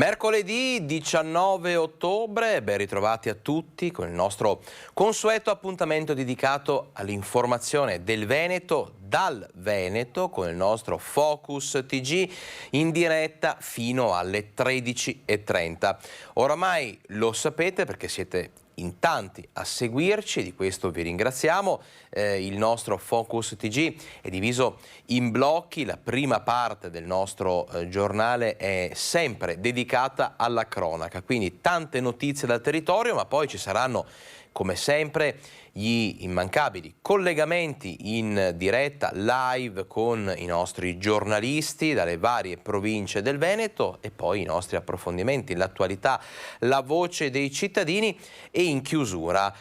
Mercoledì 19 ottobre, ben ritrovati a tutti con il nostro consueto appuntamento dedicato all'informazione del Veneto, dal Veneto, con il nostro Focus TG in diretta fino alle 13:30. Oramai lo sapete perché siete in tanti a seguirci e di questo vi ringraziamo. Il nostro Focus TG è diviso in blocchi. La prima parte del nostro giornale è sempre dedicata alla cronaca, quindi tante notizie dal territorio, ma poi ci saranno come sempre gli immancabili collegamenti in diretta live con i nostri giornalisti dalle varie province del Veneto e poi i nostri approfondimenti, l'attualità, la voce dei cittadini e in chiusura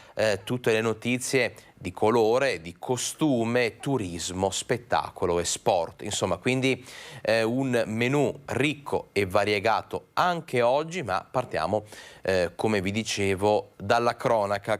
tutte le notizie di colore, di costume, turismo, spettacolo e sport. Insomma, quindi un menù ricco e variegato anche oggi, ma partiamo, come vi dicevo, dalla cronaca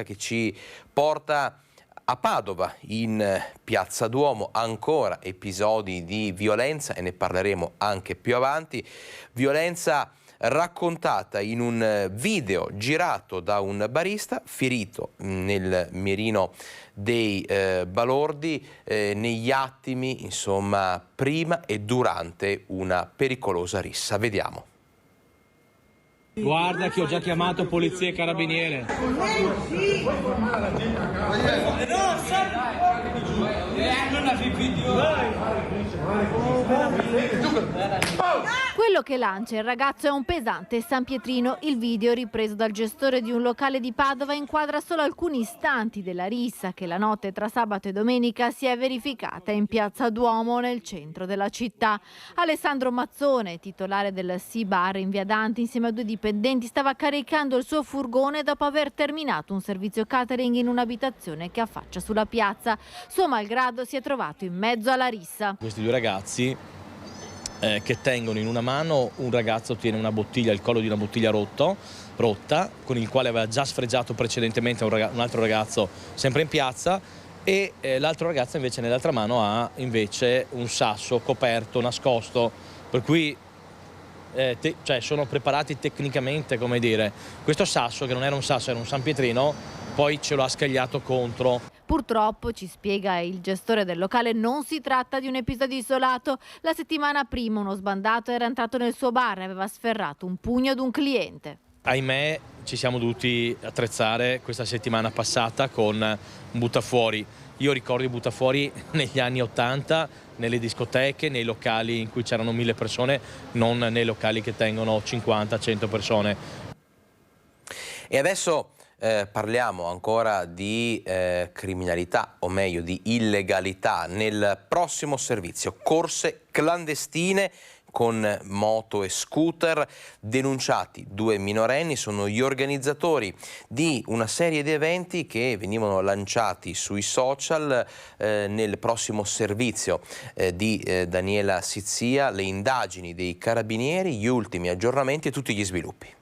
che ci porta a Padova, in Piazza Duomo, ancora episodi di violenza e ne parleremo anche più avanti. Violenza raccontata in un video girato da un barista ferito nel mirino dei balordi negli attimi, insomma, prima e durante una pericolosa rissa. Vediamo. Guarda che ho già chiamato polizia e carabiniere. Quello che lancia il ragazzo è un pesante San Pietrino. Il video, ripreso dal gestore di un locale di Padova, inquadra solo alcuni istanti della rissa che la notte tra sabato e domenica si è verificata in Piazza Duomo, nel centro della città. Alessandro Mazzone, titolare del Sea Bar in via Dante, insieme a due dipendenti, stava caricando il suo furgone dopo aver terminato un servizio catering in un'abitazione che affaccia sulla piazza. Suo malgrado si è trovato in mezzo alla rissa. Questi due ragazzi che tengono in una mano, un ragazzo tiene una bottiglia, il collo di una bottiglia rotta, con il quale aveva già sfregiato precedentemente un altro ragazzo sempre in piazza, e l'altro ragazzo invece nell'altra mano ha invece un sasso coperto, nascosto, per cui cioè sono preparati tecnicamente, come dire. Questo sasso, che non era un sasso, era un San Pietrino, poi ce lo ha scagliato contro. Purtroppo, ci spiega il gestore del locale, non si tratta di un episodio isolato. La settimana prima uno sbandato era entrato nel suo bar e aveva sferrato un pugno ad un cliente. Ahimè, ci siamo dovuti attrezzare questa settimana passata con un buttafuori. Io ricordo i buttafuori negli anni 80, nelle discoteche, nei locali in cui c'erano 1000 persone, non nei locali che tengono 50-100 persone. E adesso parliamo ancora di criminalità, o meglio di illegalità, nel prossimo servizio. Corse clandestine con moto e scooter, denunciati 2 minorenni, sono gli organizzatori di una serie di eventi che venivano lanciati sui social nel prossimo servizio di Daniela Sizzia, le indagini dei carabinieri, gli ultimi aggiornamenti e tutti gli sviluppi.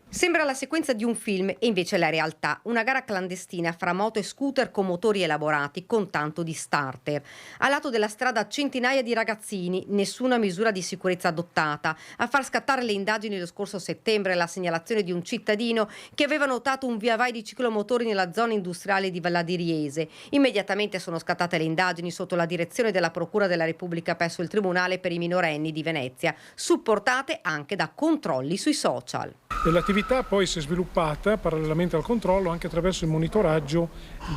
Sembra la sequenza di un film e invece la realtà. Una gara clandestina fra moto e scooter con motori elaborati con tanto di starter. A lato della strada centinaia di ragazzini, nessuna misura di sicurezza adottata. A far scattare le indagini lo scorso settembre la segnalazione di un cittadino che aveva notato un via vai di ciclomotori nella zona industriale di Valla di Riese. Immediatamente sono scattate le indagini sotto la direzione della Procura della Repubblica presso il Tribunale per i minorenni di Venezia, supportate anche da controlli sui social. L'attività poi si è sviluppata parallelamente al controllo anche attraverso il monitoraggio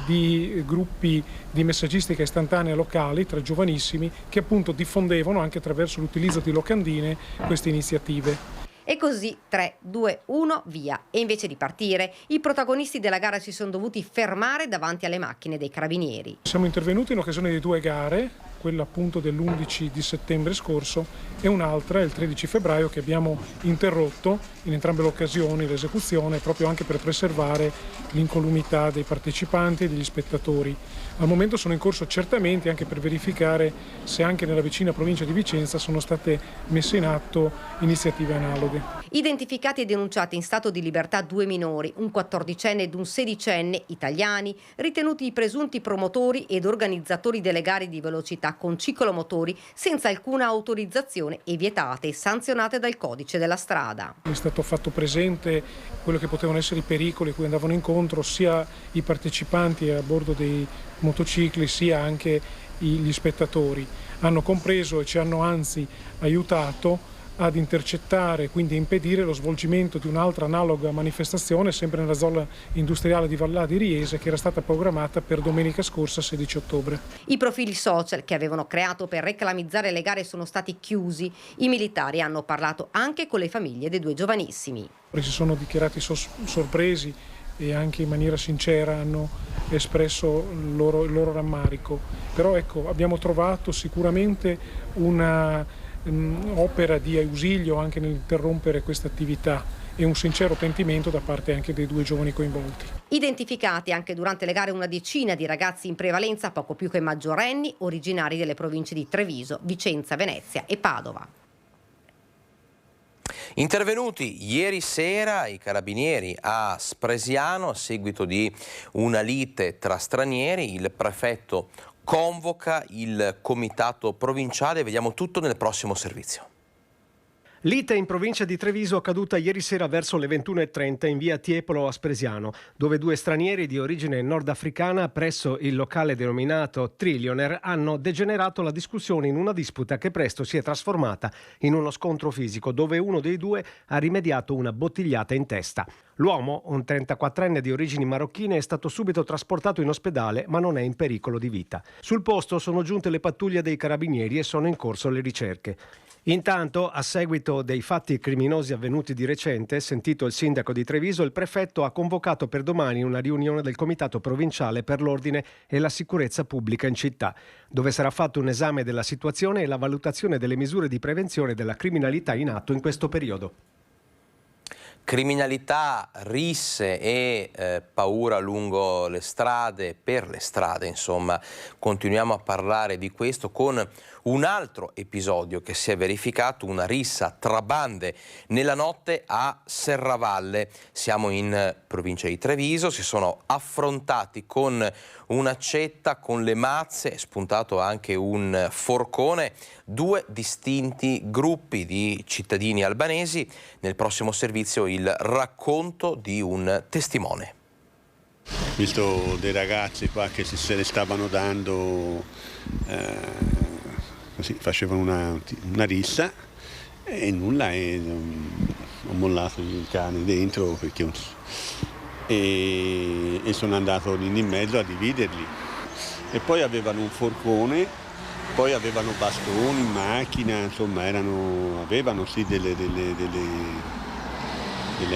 di gruppi di messaggistica istantanea locali tra giovanissimi che appunto diffondevano anche attraverso l'utilizzo di locandine queste iniziative. E così 3, 2, 1, via. E invece di partire, i protagonisti della gara si sono dovuti fermare davanti alle macchine dei carabinieri. Siamo intervenuti in occasione di 2 gare, quella appunto dell'11 di settembre scorso e un'altra il 13 febbraio che abbiamo interrotto in entrambe le occasioni l'esecuzione proprio anche per preservare l'incolumità dei partecipanti e degli spettatori. Al momento sono in corso accertamenti anche per verificare se anche nella vicina provincia di Vicenza sono state messe in atto iniziative analoghe. Identificati e denunciati in stato di libertà 2 minori, un 14enne ed un 16enne italiani, ritenuti i presunti promotori ed organizzatori delle gare di velocità attività con ciclomotori senza alcuna autorizzazione e vietate e sanzionate dal codice della strada. È stato fatto presente quello che potevano essere i pericoli a cui andavano incontro sia i partecipanti a bordo dei motocicli sia anche gli spettatori. Hanno compreso e ci hanno anzi aiutato ad intercettare, quindi impedire lo svolgimento di un'altra analoga manifestazione sempre nella zona industriale di Vallà di Riese, che era stata programmata per domenica scorsa 16 ottobre. I profili social che avevano creato per reclamizzare le gare sono stati chiusi. I militari hanno parlato anche con le famiglie dei due giovanissimi. Si sono dichiarati sorpresi e anche in maniera sincera hanno espresso il loro rammarico. Però ecco, abbiamo trovato sicuramente una opera di ausilio anche nell'interrompere questa attività e un sincero pentimento da parte anche dei due giovani coinvolti. Identificati anche durante le gare una decina di ragazzi in prevalenza poco più che maggiorenni, originari delle province di Treviso, Vicenza, Venezia e Padova. Intervenuti ieri sera i carabinieri a Spresiano a seguito di una lite tra stranieri, il prefetto convoca il comitato provinciale, vediamo tutto nel prossimo servizio. Lite in provincia di Treviso accaduta ieri sera verso le 21:30 in via Tiepolo a Spresiano, dove due stranieri di origine nordafricana presso il locale denominato Trillionaire hanno degenerato la discussione in una disputa che presto si è trasformata in uno scontro fisico dove uno dei due ha rimediato una bottigliata in testa. L'uomo, un 34enne di origini marocchine, è stato subito trasportato in ospedale ma non è in pericolo di vita. Sul posto sono giunte le pattuglie dei carabinieri e sono in corso le ricerche. Intanto, a seguito dei fatti criminosi avvenuti di recente, sentito il sindaco di Treviso, il prefetto ha convocato per domani una riunione del comitato provinciale per l'ordine e la sicurezza pubblica in città, dove sarà fatto un esame della situazione e la valutazione delle misure di prevenzione della criminalità in atto in questo periodo. Criminalità, risse e paura lungo le strade, per le strade, insomma, continuiamo a parlare di questo con un altro episodio che si è verificato, una rissa tra bande nella notte a Serravalle. Siamo in provincia di Treviso, si sono affrontati con un'accetta, con le mazze, è spuntato anche un forcone, due distinti gruppi di cittadini albanesi. Nel prossimo servizio il racconto di un testimone. Ho visto dei ragazzi qua che se ne stavano dando, così facevano una rissa e nulla, e ho mollato il cane dentro e sono andato lì in mezzo a dividerli. E poi avevano un forcone, poi avevano bastoni, macchina, insomma avevano sì delle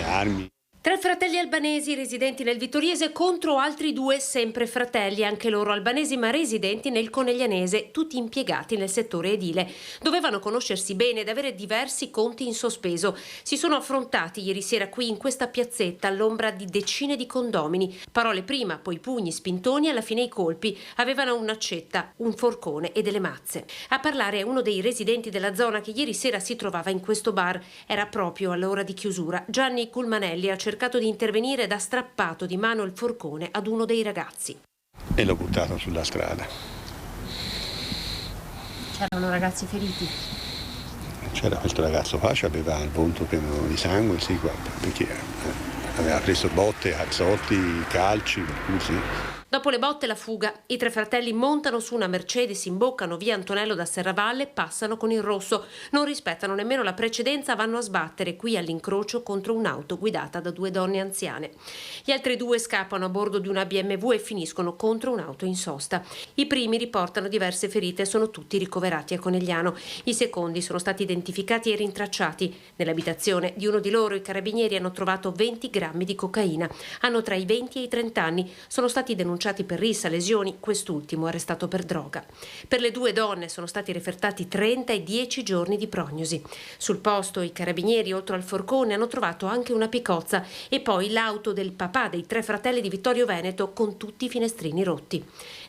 armi. Tre fratelli albanesi residenti nel Vittoriese contro altri due sempre fratelli, anche loro albanesi ma residenti nel Coneglianese, tutti impiegati nel settore edile. Dovevano conoscersi bene ed avere diversi conti in sospeso. Si sono affrontati ieri sera qui in questa piazzetta all'ombra di decine di condomini. Parole prima, poi pugni, spintoni, alla fine i colpi. Avevano un'accetta, un forcone e delle mazze. A parlare è uno dei residenti della zona che ieri sera si trovava in questo bar. Era proprio all'ora di chiusura. Gianni Culmanelli ha cercato di intervenire ed ha strappato di mano il forcone ad uno dei ragazzi. E l'ho buttato sulla strada. C'erano ragazzi feriti? C'era questo ragazzo qua, aveva il volto pieno di sangue, sì, guarda, perché aveva preso botte, cazzotti, calci, così. Dopo le botte la fuga, i tre fratelli montano su una Mercedes, imboccano via Antonello da Serravalle, passano con il rosso, non rispettano nemmeno la precedenza, vanno a sbattere qui all'incrocio contro un'auto guidata da due donne anziane. Gli altri due scappano a bordo di una BMW e finiscono contro un'auto in sosta. I primi riportano diverse ferite e sono tutti ricoverati a Conegliano. I secondi sono stati identificati e rintracciati. Nell'abitazione di uno di loro i carabinieri hanno trovato 20 grammi di cocaina. Hanno tra i 20 e i 30 anni, sono stati denunciati per rissa, lesioni, quest'ultimo arrestato per droga. Per le due donne sono stati refertati 30 e 10 giorni di prognosi. Sul posto i carabinieri, oltre al forcone, hanno trovato anche una picozza e poi l'auto del papà dei tre fratelli di Vittorio Veneto con tutti i finestrini rotti.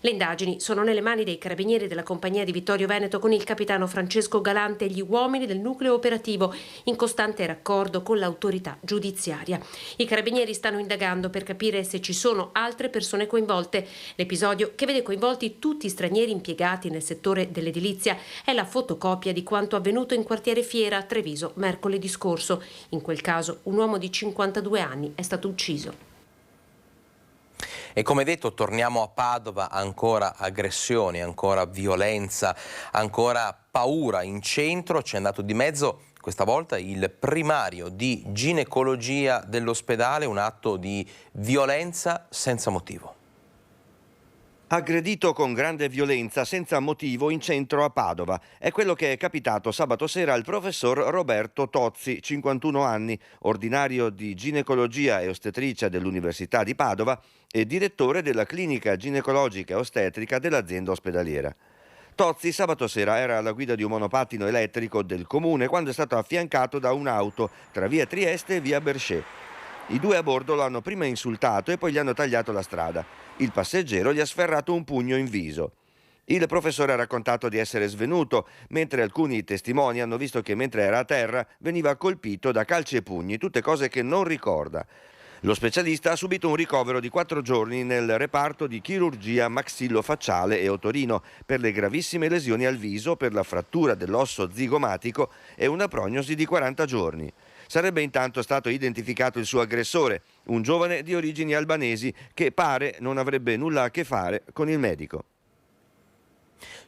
Le indagini sono nelle mani dei carabinieri della compagnia di Vittorio Veneto con il capitano Francesco Galante e gli uomini del nucleo operativo in costante raccordo con l'autorità giudiziaria. I carabinieri stanno indagando per capire se ci sono altre persone coinvolte volte. L'episodio, che vede coinvolti tutti stranieri impiegati nel settore dell'edilizia, è la fotocopia di quanto avvenuto in quartiere Fiera a Treviso mercoledì scorso. In quel caso un uomo di 52 anni è stato ucciso. E come detto, torniamo a Padova, ancora aggressioni, ancora violenza, ancora paura in centro. C'è andato di mezzo questa volta il primario di ginecologia dell'ospedale, un atto di violenza senza motivo. Aggredito con grande violenza senza motivo in centro a Padova. È quello che è capitato sabato sera al professor Roberto Tozzi, 51 anni, ordinario di ginecologia e ostetricia dell'Università di Padova e direttore della clinica ginecologica e ostetrica dell'azienda ospedaliera. Tozzi sabato sera era alla guida di un monopattino elettrico del comune quando è stato affiancato da un'auto tra via Trieste e via Berchet. I due a bordo lo hanno prima insultato e poi gli hanno tagliato la strada. Il passeggero gli ha sferrato un pugno in viso. Il professore ha raccontato di essere svenuto, mentre alcuni testimoni hanno visto che mentre era a terra veniva colpito da calci e pugni, tutte cose che non ricorda. Lo specialista ha subito un ricovero di 4 giorni nel reparto di chirurgia maxillofacciale e otorino per le gravissime lesioni al viso, per la frattura dell'osso zigomatico e una prognosi di 40 giorni. Sarebbe intanto stato identificato il suo aggressore, un giovane di origini albanesi che pare non avrebbe nulla a che fare con il medico.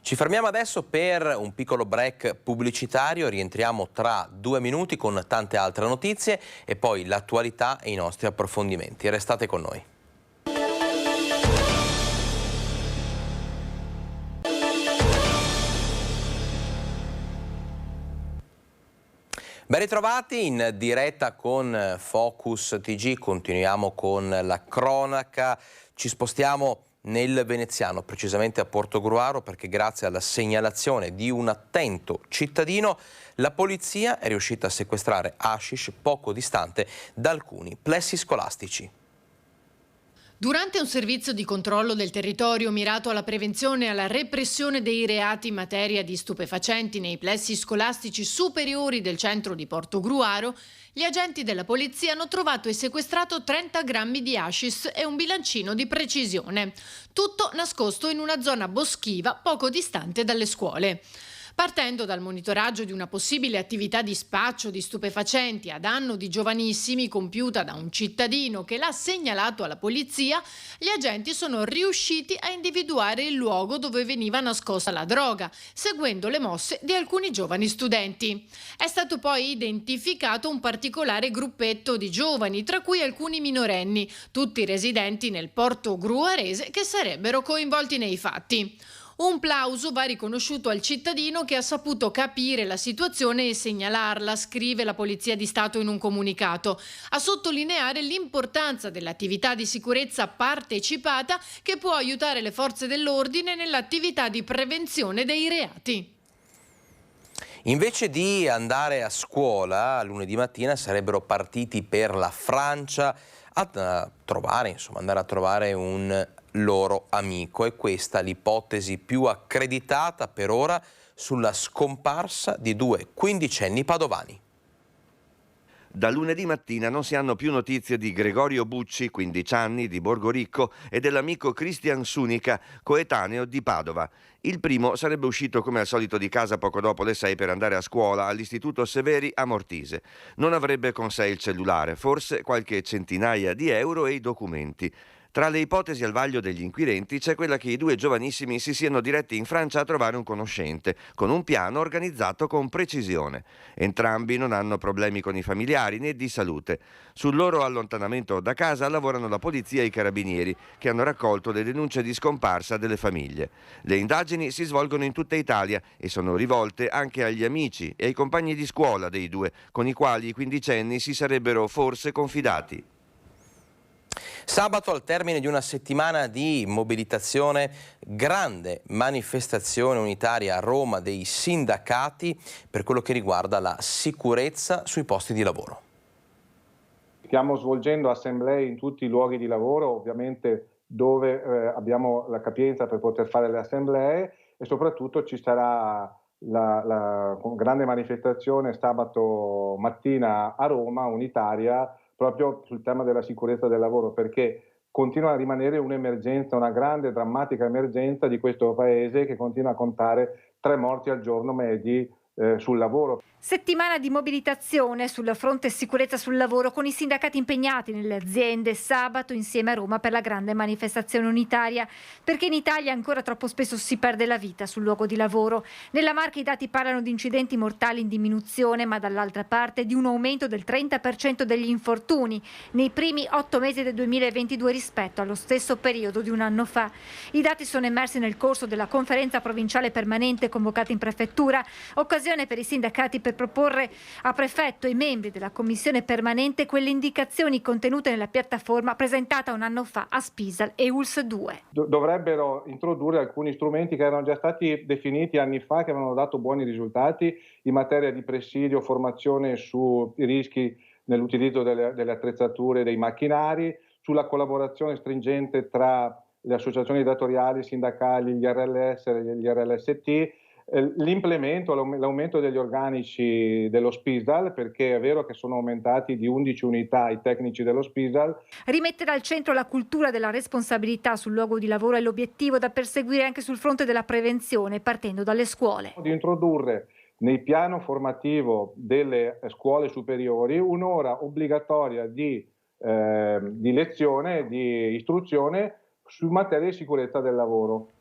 Ci fermiamo adesso per un piccolo break pubblicitario, rientriamo tra 2 minuti con tante altre notizie e poi l'attualità e i nostri approfondimenti. Restate con noi. Ben ritrovati in diretta con Focus TG, continuiamo con la cronaca, ci spostiamo nel veneziano, precisamente a Portogruaro, perché grazie alla segnalazione di un attento cittadino la polizia è riuscita a sequestrare hashish poco distante da alcuni plessi scolastici. Durante un servizio di controllo del territorio mirato alla prevenzione e alla repressione dei reati in materia di stupefacenti nei plessi scolastici superiori del centro di Portogruaro, gli agenti della polizia hanno trovato e sequestrato 30 grammi di hashish e un bilancino di precisione. Tutto nascosto in una zona boschiva poco distante dalle scuole. Partendo dal monitoraggio di una possibile attività di spaccio di stupefacenti a danno di giovanissimi compiuta da un cittadino che l'ha segnalato alla polizia, gli agenti sono riusciti a individuare il luogo dove veniva nascosta la droga, seguendo le mosse di alcuni giovani studenti. È stato poi identificato un particolare gruppetto di giovani, tra cui alcuni minorenni, tutti residenti nel porto gruarese, che sarebbero coinvolti nei fatti. Un plauso va riconosciuto al cittadino che ha saputo capire la situazione e segnalarla, scrive la Polizia di Stato in un comunicato, a sottolineare l'importanza dell'attività di sicurezza partecipata che può aiutare le forze dell'ordine nell'attività di prevenzione dei reati. Invece di andare a scuola, lunedì mattina sarebbero partiti per la Francia a trovare, andare a trovare un loro amico. E questa l'ipotesi più accreditata per ora sulla scomparsa di 2 quindicenni padovani. Da lunedì mattina non si hanno più notizie di Gregorio Bucci, 15 anni, di Borgoricco, e dell'amico Christian Sunica, coetaneo di Padova. Il primo sarebbe uscito come al solito di casa poco dopo le 6 per andare a scuola all'Istituto Severi a Mortise. Non avrebbe con sé il cellulare, forse qualche centinaia di euro e i documenti. Tra le ipotesi al vaglio degli inquirenti c'è quella che i 2 giovanissimi si siano diretti in Francia a trovare un conoscente, con un piano organizzato con precisione. Entrambi non hanno problemi con i familiari né di salute. Sul loro allontanamento da casa lavorano la polizia e i carabinieri, che hanno raccolto le denunce di scomparsa delle famiglie. Le indagini si svolgono in tutta Italia e sono rivolte anche agli amici e ai compagni di scuola dei 2, con i quali i quindicenni si sarebbero forse confidati. Sabato, al termine di una settimana di mobilitazione, grande manifestazione unitaria a Roma dei sindacati per quello che riguarda la sicurezza sui posti di lavoro. Stiamo svolgendo assemblee in tutti i luoghi di lavoro, ovviamente dove abbiamo la capienza per poter fare le assemblee, e soprattutto ci sarà la grande manifestazione sabato mattina a Roma unitaria proprio sul tema della sicurezza del lavoro, perché continua a rimanere un'emergenza, una grande, drammatica emergenza di questo paese che continua a contare 3 morti al giorno medi sul lavoro. Settimana di mobilitazione sul fronte sicurezza sul lavoro con i sindacati impegnati nelle aziende sabato insieme a Roma per la grande manifestazione unitaria, perché in Italia ancora troppo spesso si perde la vita sul luogo di lavoro. Nella Marca i dati parlano di incidenti mortali in diminuzione, ma dall'altra parte di un aumento del 30% degli infortuni nei primi 8 mesi del 2022 rispetto allo stesso periodo di un anno fa. I dati sono emersi nel corso della conferenza provinciale permanente convocata in prefettura, occasione per i sindacati per proporre a prefetto e ai membri della commissione permanente quelle indicazioni contenute nella piattaforma presentata un anno fa a Spisal e ULS 2. Dovrebbero introdurre alcuni strumenti che erano già stati definiti anni fa, che avevano dato buoni risultati in materia di presidio, formazione sui rischi nell'utilizzo delle attrezzature e dei macchinari, sulla collaborazione stringente tra le associazioni datoriali, sindacali, gli RLS e gli RLST, l'implemento, l'aumento degli organici dello Spisal, perché è vero che sono aumentati di 11 unità i tecnici dello Spisal. Rimettere al centro la cultura della responsabilità sul luogo di lavoro è l'obiettivo da perseguire anche sul fronte della prevenzione, partendo dalle scuole. Di introdurre nel piano formativo delle scuole superiori un'ora obbligatoria di lezione, di istruzione su materie di sicurezza del lavoro.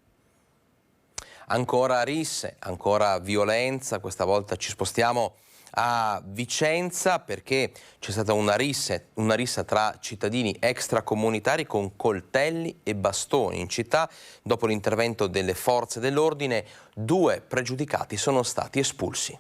Ancora risse, ancora violenza, questa volta ci spostiamo a Vicenza perché c'è stata una rissa tra cittadini extracomunitari con coltelli e bastoni in città. Dopo l'intervento delle forze dell'ordine, 2 pregiudicati sono stati espulsi.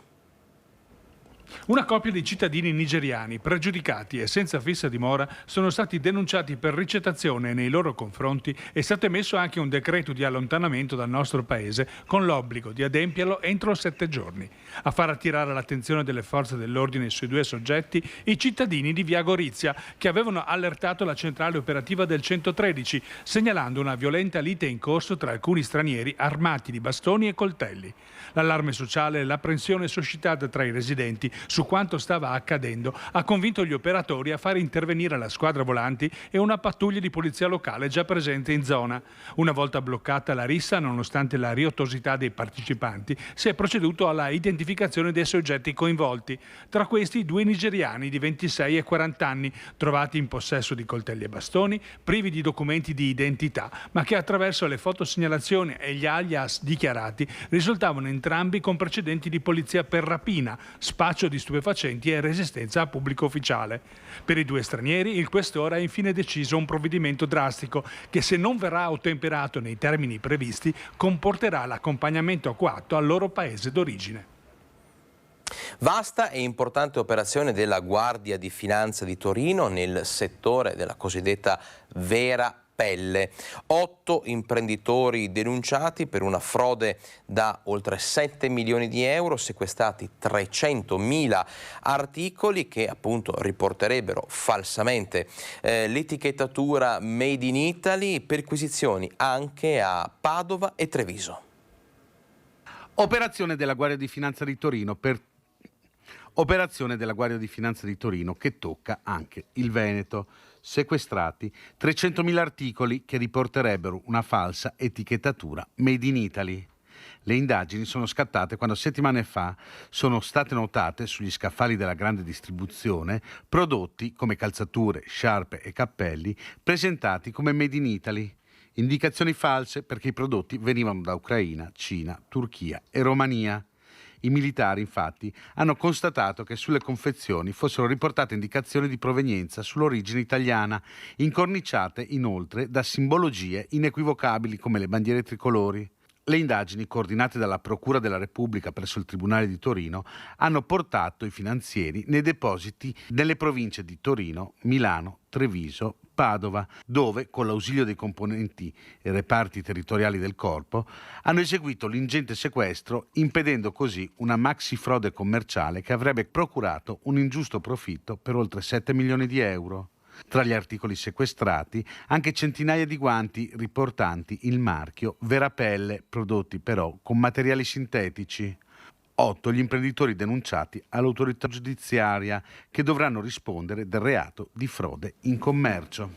Una coppia di cittadini nigeriani pregiudicati e senza fissa dimora sono stati denunciati per ricettazione e nei loro confronti è stato emesso anche un decreto di allontanamento dal nostro paese con l'obbligo di adempierlo entro 7 giorni. A far attirare l'attenzione delle forze dell'ordine sui 2 soggetti i cittadini di via Gorizia che avevano allertato la centrale operativa del 113 segnalando una violenta lite in corso tra alcuni stranieri armati di bastoni e coltelli. L'allarme sociale e l'apprensione suscitata tra i residenti su quanto stava accadendo ha convinto gli operatori a fare intervenire la squadra volanti e una pattuglia di polizia locale già presente in zona. Una volta bloccata la rissa, nonostante la riottosità dei partecipanti, si è proceduto alla identificazione dei soggetti coinvolti. Tra questi 2 nigeriani di 26 e 40 anni, trovati in possesso di coltelli e bastoni, privi di documenti di identità, ma che attraverso le fotosegnalazioni e gli alias dichiarati risultavano entrambi con precedenti di polizia per rapina, spaccio di stupefacenti e resistenza a pubblico ufficiale. Per i 2 stranieri il questore ha infine deciso un provvedimento drastico che, se non verrà ottemperato nei termini previsti, comporterà l'accompagnamento coatto al loro paese d'origine. Vasta e importante operazione della Guardia di Finanza di Torino nel settore della cosiddetta vera pelle. 8 imprenditori denunciati per una frode da oltre 7 milioni di euro, sequestrati 300.000 articoli che appunto riporterebbero falsamente l'etichettatura Made in Italy, perquisizioni anche a Padova e Treviso. Operazione della Guardia di Finanza di Torino che tocca anche il Veneto. Sequestrati 300.000 articoli che riporterebbero una falsa etichettatura Made in Italy. Le indagini sono scattate quando settimane fa sono state notate sugli scaffali della grande distribuzione prodotti come calzature, sciarpe e cappelli presentati come Made in Italy. Indicazioni false perché i prodotti venivano da Ucraina, Cina, Turchia e Romania. I militari, infatti, hanno constatato che sulle confezioni fossero riportate indicazioni di provenienza sull'origine italiana, incorniciate inoltre da simbologie inequivocabili come le bandiere tricolori. Le indagini, coordinate dalla Procura della Repubblica presso il Tribunale di Torino, hanno portato i finanzieri nei depositi nelle province di Torino, Milano, Treviso, Padova, dove, con l'ausilio dei componenti e reparti territoriali del corpo, hanno eseguito l'ingente sequestro, impedendo così una maxi frode commerciale che avrebbe procurato un ingiusto profitto per oltre 7 milioni di euro. Tra gli articoli sequestrati anche centinaia di guanti riportanti il marchio Verapelle, prodotti però con materiali sintetici. 8 gli imprenditori denunciati all'autorità giudiziaria che dovranno rispondere del reato di frode in commercio.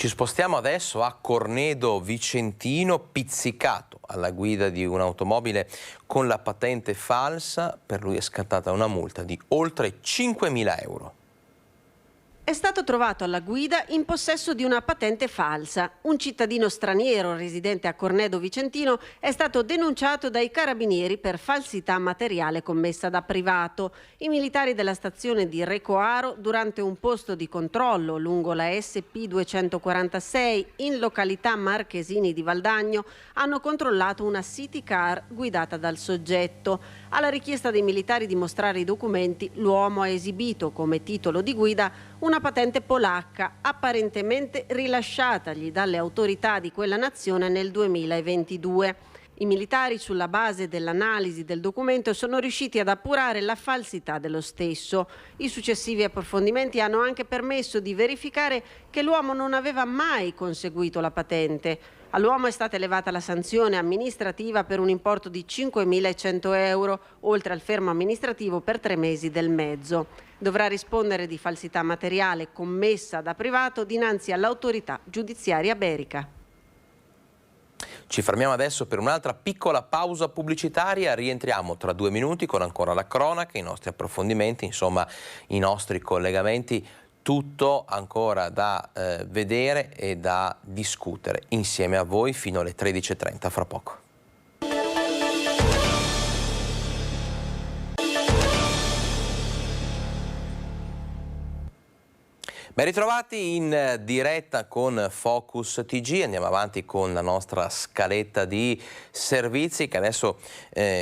Ci spostiamo adesso a Cornedo Vicentino, pizzicato alla guida di un'automobile con la patente falsa. Per lui è scattata una multa di oltre 5.000 euro. È stato trovato alla guida in possesso di una patente falsa. Un cittadino straniero residente a Cornedo Vicentino è stato denunciato dai carabinieri per falsità materiale commessa da privato. I militari della stazione di Recoaro, durante un posto di controllo lungo la SP 246 in località Marchesini di Valdagno, hanno controllato una city car guidata dal soggetto. Alla richiesta dei militari di mostrare i documenti, l'uomo ha esibito come titolo di guida una patente polacca apparentemente rilasciatagli dalle autorità di quella nazione nel 2022. I militari, sulla base dell'analisi del documento, sono riusciti ad appurare la falsità dello stesso. I successivi approfondimenti hanno anche permesso di verificare che l'uomo non aveva mai conseguito la patente. All'uomo è stata elevata la sanzione amministrativa per un importo di 5.100 euro, oltre al fermo amministrativo per 3 mesi del mezzo. Dovrà rispondere di falsità materiale commessa da privato dinanzi all'autorità giudiziaria berica. Ci fermiamo adesso per un'altra piccola pausa pubblicitaria, rientriamo tra 2 minuti con ancora la cronaca, i nostri approfondimenti, insomma i nostri collegamenti. Tutto ancora da vedere e da discutere insieme a voi fino alle 13.30 fra poco. Ben ritrovati in diretta con Focus TG, andiamo avanti con la nostra scaletta di servizi che adesso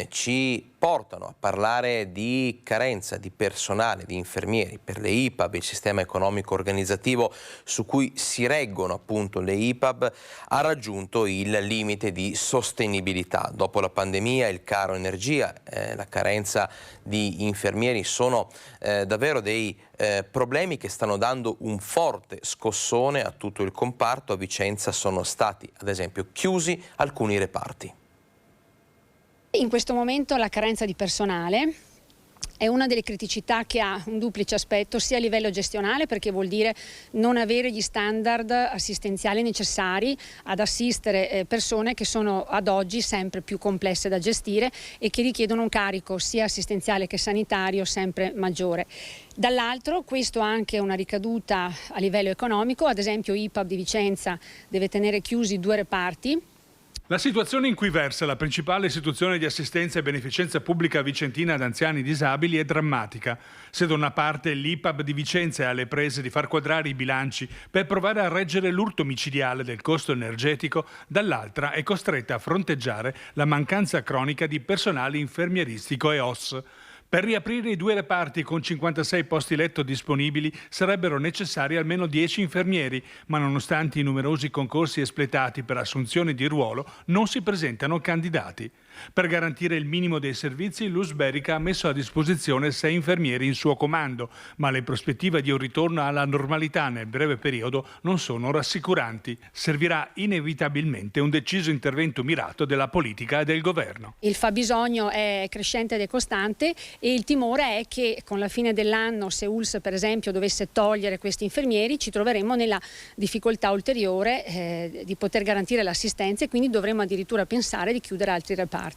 ci portano a parlare di carenza di personale, di infermieri per le IPAB. Il sistema economico organizzativo su cui si reggono appunto le IPAB ha raggiunto il limite di sostenibilità. Dopo la pandemia, il caro energia, la carenza di infermieri sono davvero dei problemi che stanno dando un forte scossone a tutto il comparto. A Vicenza sono stati ad esempio chiusi alcuni reparti. In questo momento la carenza di personale è una delle criticità che ha un duplice aspetto, sia a livello gestionale, perché vuol dire non avere gli standard assistenziali necessari ad assistere persone che sono ad oggi sempre più complesse da gestire e che richiedono un carico sia assistenziale che sanitario sempre maggiore. Dall'altro questo ha anche una ricaduta a livello economico, ad esempio IPAB di Vicenza deve tenere chiusi 2 reparti. La situazione in cui versa la principale istituzione di assistenza e beneficenza pubblica vicentina ad anziani disabili è drammatica. Se da una parte l'IPAB di Vicenza è alle prese di far quadrare i bilanci per provare a reggere l'urto micidiale del costo energetico, dall'altra è costretta a fronteggiare la mancanza cronica di personale infermieristico e OSS. Per riaprire i 2 reparti con 56 posti letto disponibili sarebbero necessari almeno 10 infermieri, ma nonostante i numerosi concorsi espletati per assunzioni di ruolo non si presentano candidati. Per garantire il minimo dei servizi, l'US Berica ha messo a disposizione 6 infermieri in suo comando, ma le prospettive di un ritorno alla normalità nel breve periodo non sono rassicuranti. Servirà inevitabilmente un deciso intervento mirato della politica e del governo. Il fabbisogno è crescente ed è costante e il timore è che con la fine dell'anno, se ULS per esempio dovesse togliere questi infermieri, ci troveremo nella difficoltà ulteriore di poter garantire l'assistenza e quindi dovremo addirittura pensare di chiudere altri reparti.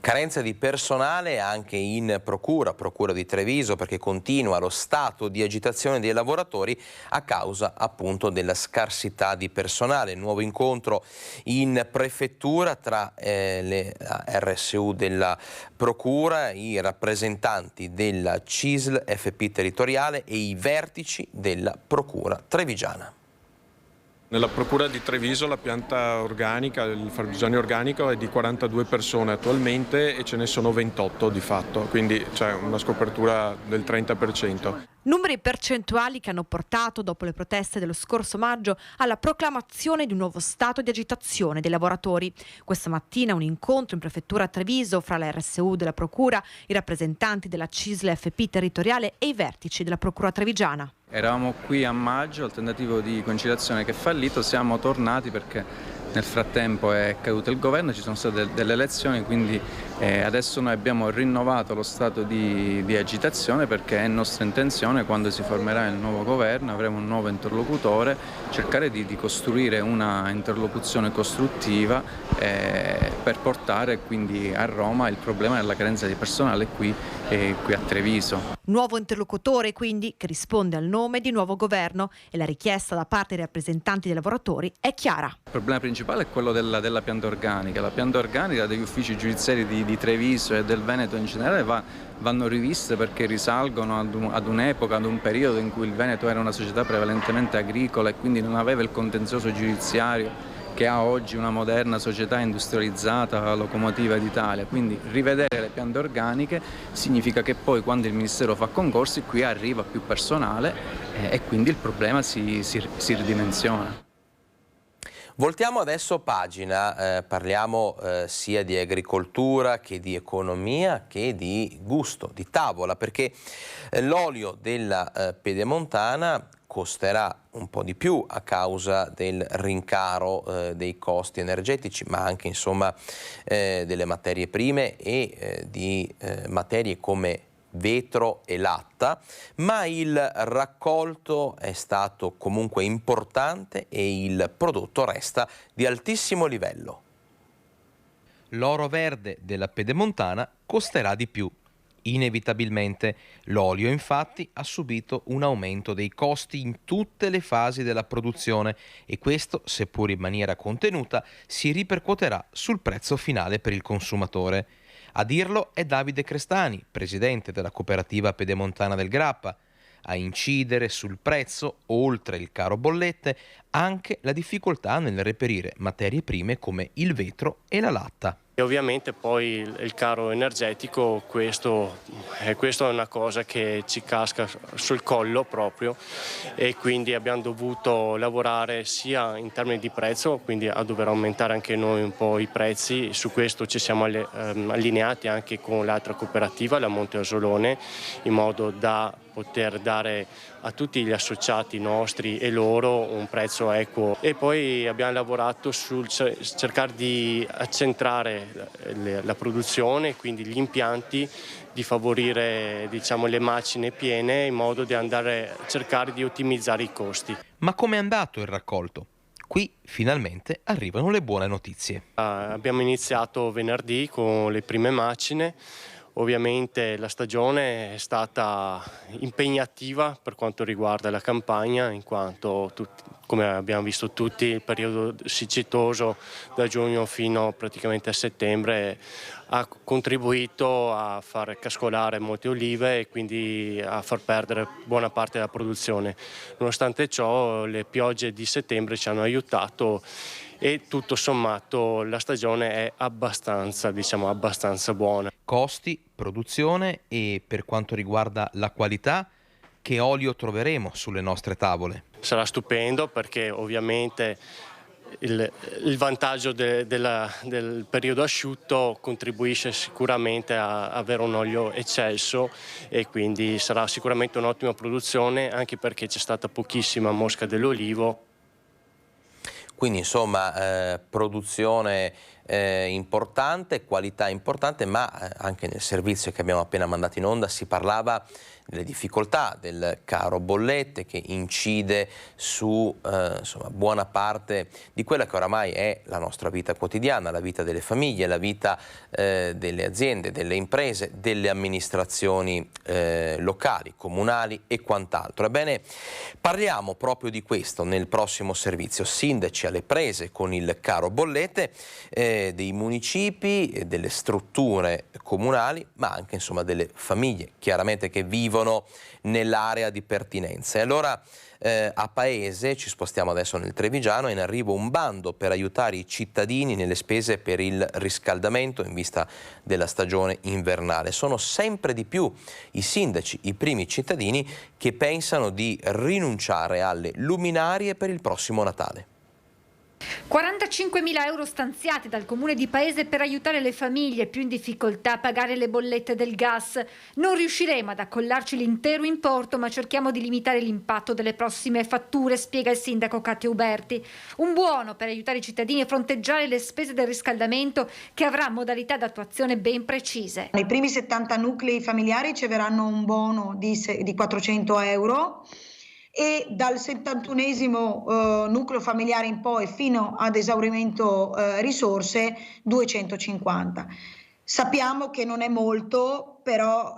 Carenza di personale anche in procura di Treviso, perché continua lo stato di agitazione dei lavoratori a causa appunto della scarsità di personale. Nuovo incontro in prefettura tra le RSU della procura, i rappresentanti della CISL FP territoriale e i vertici della procura trevigiana. Nella procura di Treviso la pianta organica, il fabbisogno organico è di 42 persone attualmente e ce ne sono 28 di fatto, quindi c'è una scopertura del 30%. Numeri percentuali che hanno portato, dopo le proteste dello scorso maggio, alla proclamazione di un nuovo stato di agitazione dei lavoratori. Questa mattina un incontro in prefettura a Treviso fra la RSU della procura, i rappresentanti della CISL FP territoriale e i vertici della procura trevigiana. Eravamo qui a maggio al tentativo di conciliazione che è fallito, siamo tornati perché nel frattempo è caduto il governo, ci sono state delle elezioni, quindi adesso noi abbiamo rinnovato lo stato di agitazione, perché è nostra intenzione, quando si formerà il nuovo governo, avremo un nuovo interlocutore, cercare di costruire una interlocuzione costruttiva per portare quindi a Roma il problema della carenza di personale qui a Treviso. Nuovo interlocutore quindi, che risponde al nome di nuovo governo, e la richiesta da parte dei rappresentanti dei lavoratori è chiara. Il problema principale è quello della pianta organica. La pianta organica degli uffici giudiziari di Treviso e del Veneto in generale vanno riviste, perché risalgono ad un'epoca, ad un periodo in cui il Veneto era una società prevalentemente agricola e quindi non aveva il contenzioso giudiziario che ha oggi una moderna società industrializzata, locomotiva d'Italia. Quindi rivedere le piante organiche significa che poi, quando il Ministero fa concorsi, qui arriva più personale e quindi il problema si ridimensiona. Voltiamo adesso pagina, parliamo sia di agricoltura che di economia che di gusto, di tavola, perché l'olio della Pedemontana costerà un po' di più a causa del rincaro dei costi energetici, ma anche insomma delle materie prime e di materie come vetro e latta, ma il raccolto è stato comunque importante e il prodotto resta di altissimo livello. L'oro verde della Pedemontana costerà di più. Inevitabilmente l'olio infatti ha subito un aumento dei costi in tutte le fasi della produzione e questo, seppur in maniera contenuta, si ripercuoterà sul prezzo finale per il consumatore. A dirlo è Davide Crestani, presidente della cooperativa pedemontana del Grappa. A incidere sul prezzo, oltre il caro bollette, anche la difficoltà nel reperire materie prime come il vetro e la latta. E ovviamente poi il caro energetico, questo è una cosa che ci casca sul collo proprio, e quindi abbiamo dovuto lavorare sia in termini di prezzo, quindi a dover aumentare anche noi un po' i prezzi. Su questo ci siamo allineati anche con l'altra cooperativa, la Monte Asolone, in modo da poter dare a tutti gli associati nostri e loro un prezzo equo. E poi abbiamo lavorato sul cercare di accentrare la produzione, quindi gli impianti, di favorire le macine piene in modo di andare a cercare di ottimizzare i costi. Ma com'è andato il raccolto? Qui finalmente arrivano le buone notizie. Abbiamo iniziato venerdì con le prime macine. Ovviamente la stagione è stata impegnativa per quanto riguarda la campagna, in quanto, come abbiamo visto tutti, il periodo siccitoso da giugno fino praticamente a settembre ha contribuito a far cascolare molte olive e quindi a far perdere buona parte della produzione. Nonostante ciò, le piogge di settembre ci hanno aiutato e tutto sommato la stagione è abbastanza buona. Costi, produzione e per quanto riguarda la qualità, che olio troveremo sulle nostre tavole? Sarà stupendo, perché ovviamente il vantaggio del periodo asciutto contribuisce sicuramente a avere un olio eccelso, e quindi sarà sicuramente un'ottima produzione, anche perché c'è stata pochissima mosca dell'olivo. Quindi insomma produzione importante, qualità importante, ma anche nel servizio che abbiamo appena mandato in onda si parlava delle difficoltà del caro bollette che incide su buona parte di quella che oramai è la nostra vita quotidiana, la vita delle famiglie, la vita delle aziende, delle imprese, delle amministrazioni locali, comunali e quant'altro. Ebbene, parliamo proprio di questo nel prossimo servizio. Sindaci alle prese con il caro bollette dei municipi, delle strutture comunali, ma anche insomma delle famiglie chiaramente che vivono nell'area di pertinenza. E allora a Paese, ci spostiamo adesso nel Trevigiano, è in arrivo un bando per aiutare i cittadini nelle spese per il riscaldamento in vista della stagione invernale. Sono sempre di più i sindaci, i primi cittadini che pensano di rinunciare alle luminarie per il prossimo Natale. 45.000 euro stanziati dal Comune di Paese per aiutare le famiglie più in difficoltà a pagare le bollette del gas. Non riusciremo ad accollarci l'intero importo, ma cerchiamo di limitare l'impatto delle prossime fatture, spiega il sindaco Katia Uberti. Un buono per aiutare i cittadini a fronteggiare le spese del riscaldamento, che avrà modalità d'attuazione ben precise. Nei primi 70 nuclei familiari riceveranno un buono di 400 euro. E dal 71esimo nucleo familiare in poi fino ad esaurimento risorse 250. Sappiamo che non è molto, però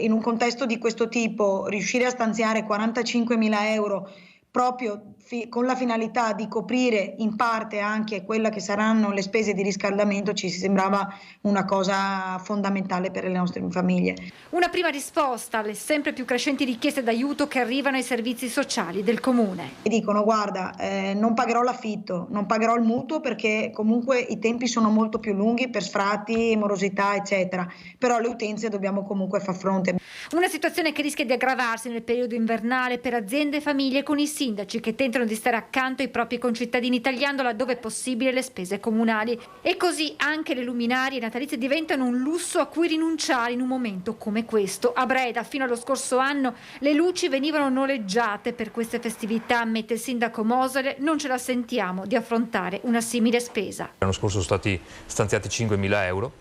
in un contesto di questo tipo riuscire a stanziare 45.000 euro proprio con la finalità di coprire in parte anche quella che saranno le spese di riscaldamento ci sembrava una cosa fondamentale per le nostre famiglie. Una prima risposta alle sempre più crescenti richieste d'aiuto che arrivano ai servizi sociali del comune. E dicono: guarda, non pagherò l'affitto, non pagherò il mutuo perché comunque i tempi sono molto più lunghi per sfratti, morosità eccetera, però alle utenze dobbiamo comunque far fronte. Una situazione che rischia di aggravarsi nel periodo invernale per aziende e famiglie, con i sindaci che tentano di stare accanto ai propri concittadini tagliando laddove è possibile le spese comunali. E così anche le luminarie natalizie diventano un lusso a cui rinunciare in un momento come questo. A Breda fino allo scorso anno le luci venivano noleggiate per queste festività, ammette il sindaco Mosele. Non ce la sentiamo di affrontare una simile spesa. L'anno scorso sono stati stanziati 5.000 euro.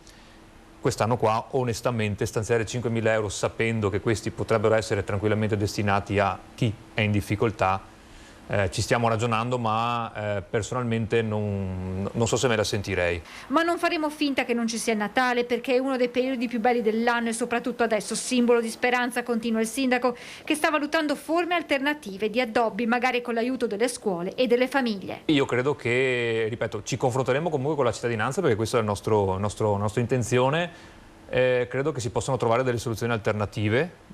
Quest'anno qua onestamente stanziare 5.000 euro sapendo che questi potrebbero essere tranquillamente destinati a chi è in difficoltà, ci stiamo ragionando, ma personalmente non so se me la sentirei. Ma non faremo finta che non ci sia Natale, perché è uno dei periodi più belli dell'anno e soprattutto adesso simbolo di speranza, continua il sindaco, che sta valutando forme alternative di addobbi, magari con l'aiuto delle scuole e delle famiglie. Io credo che, ripeto, ci confronteremo comunque con la cittadinanza, perché questa è la nostra intenzione. Credo che si possano trovare delle soluzioni alternative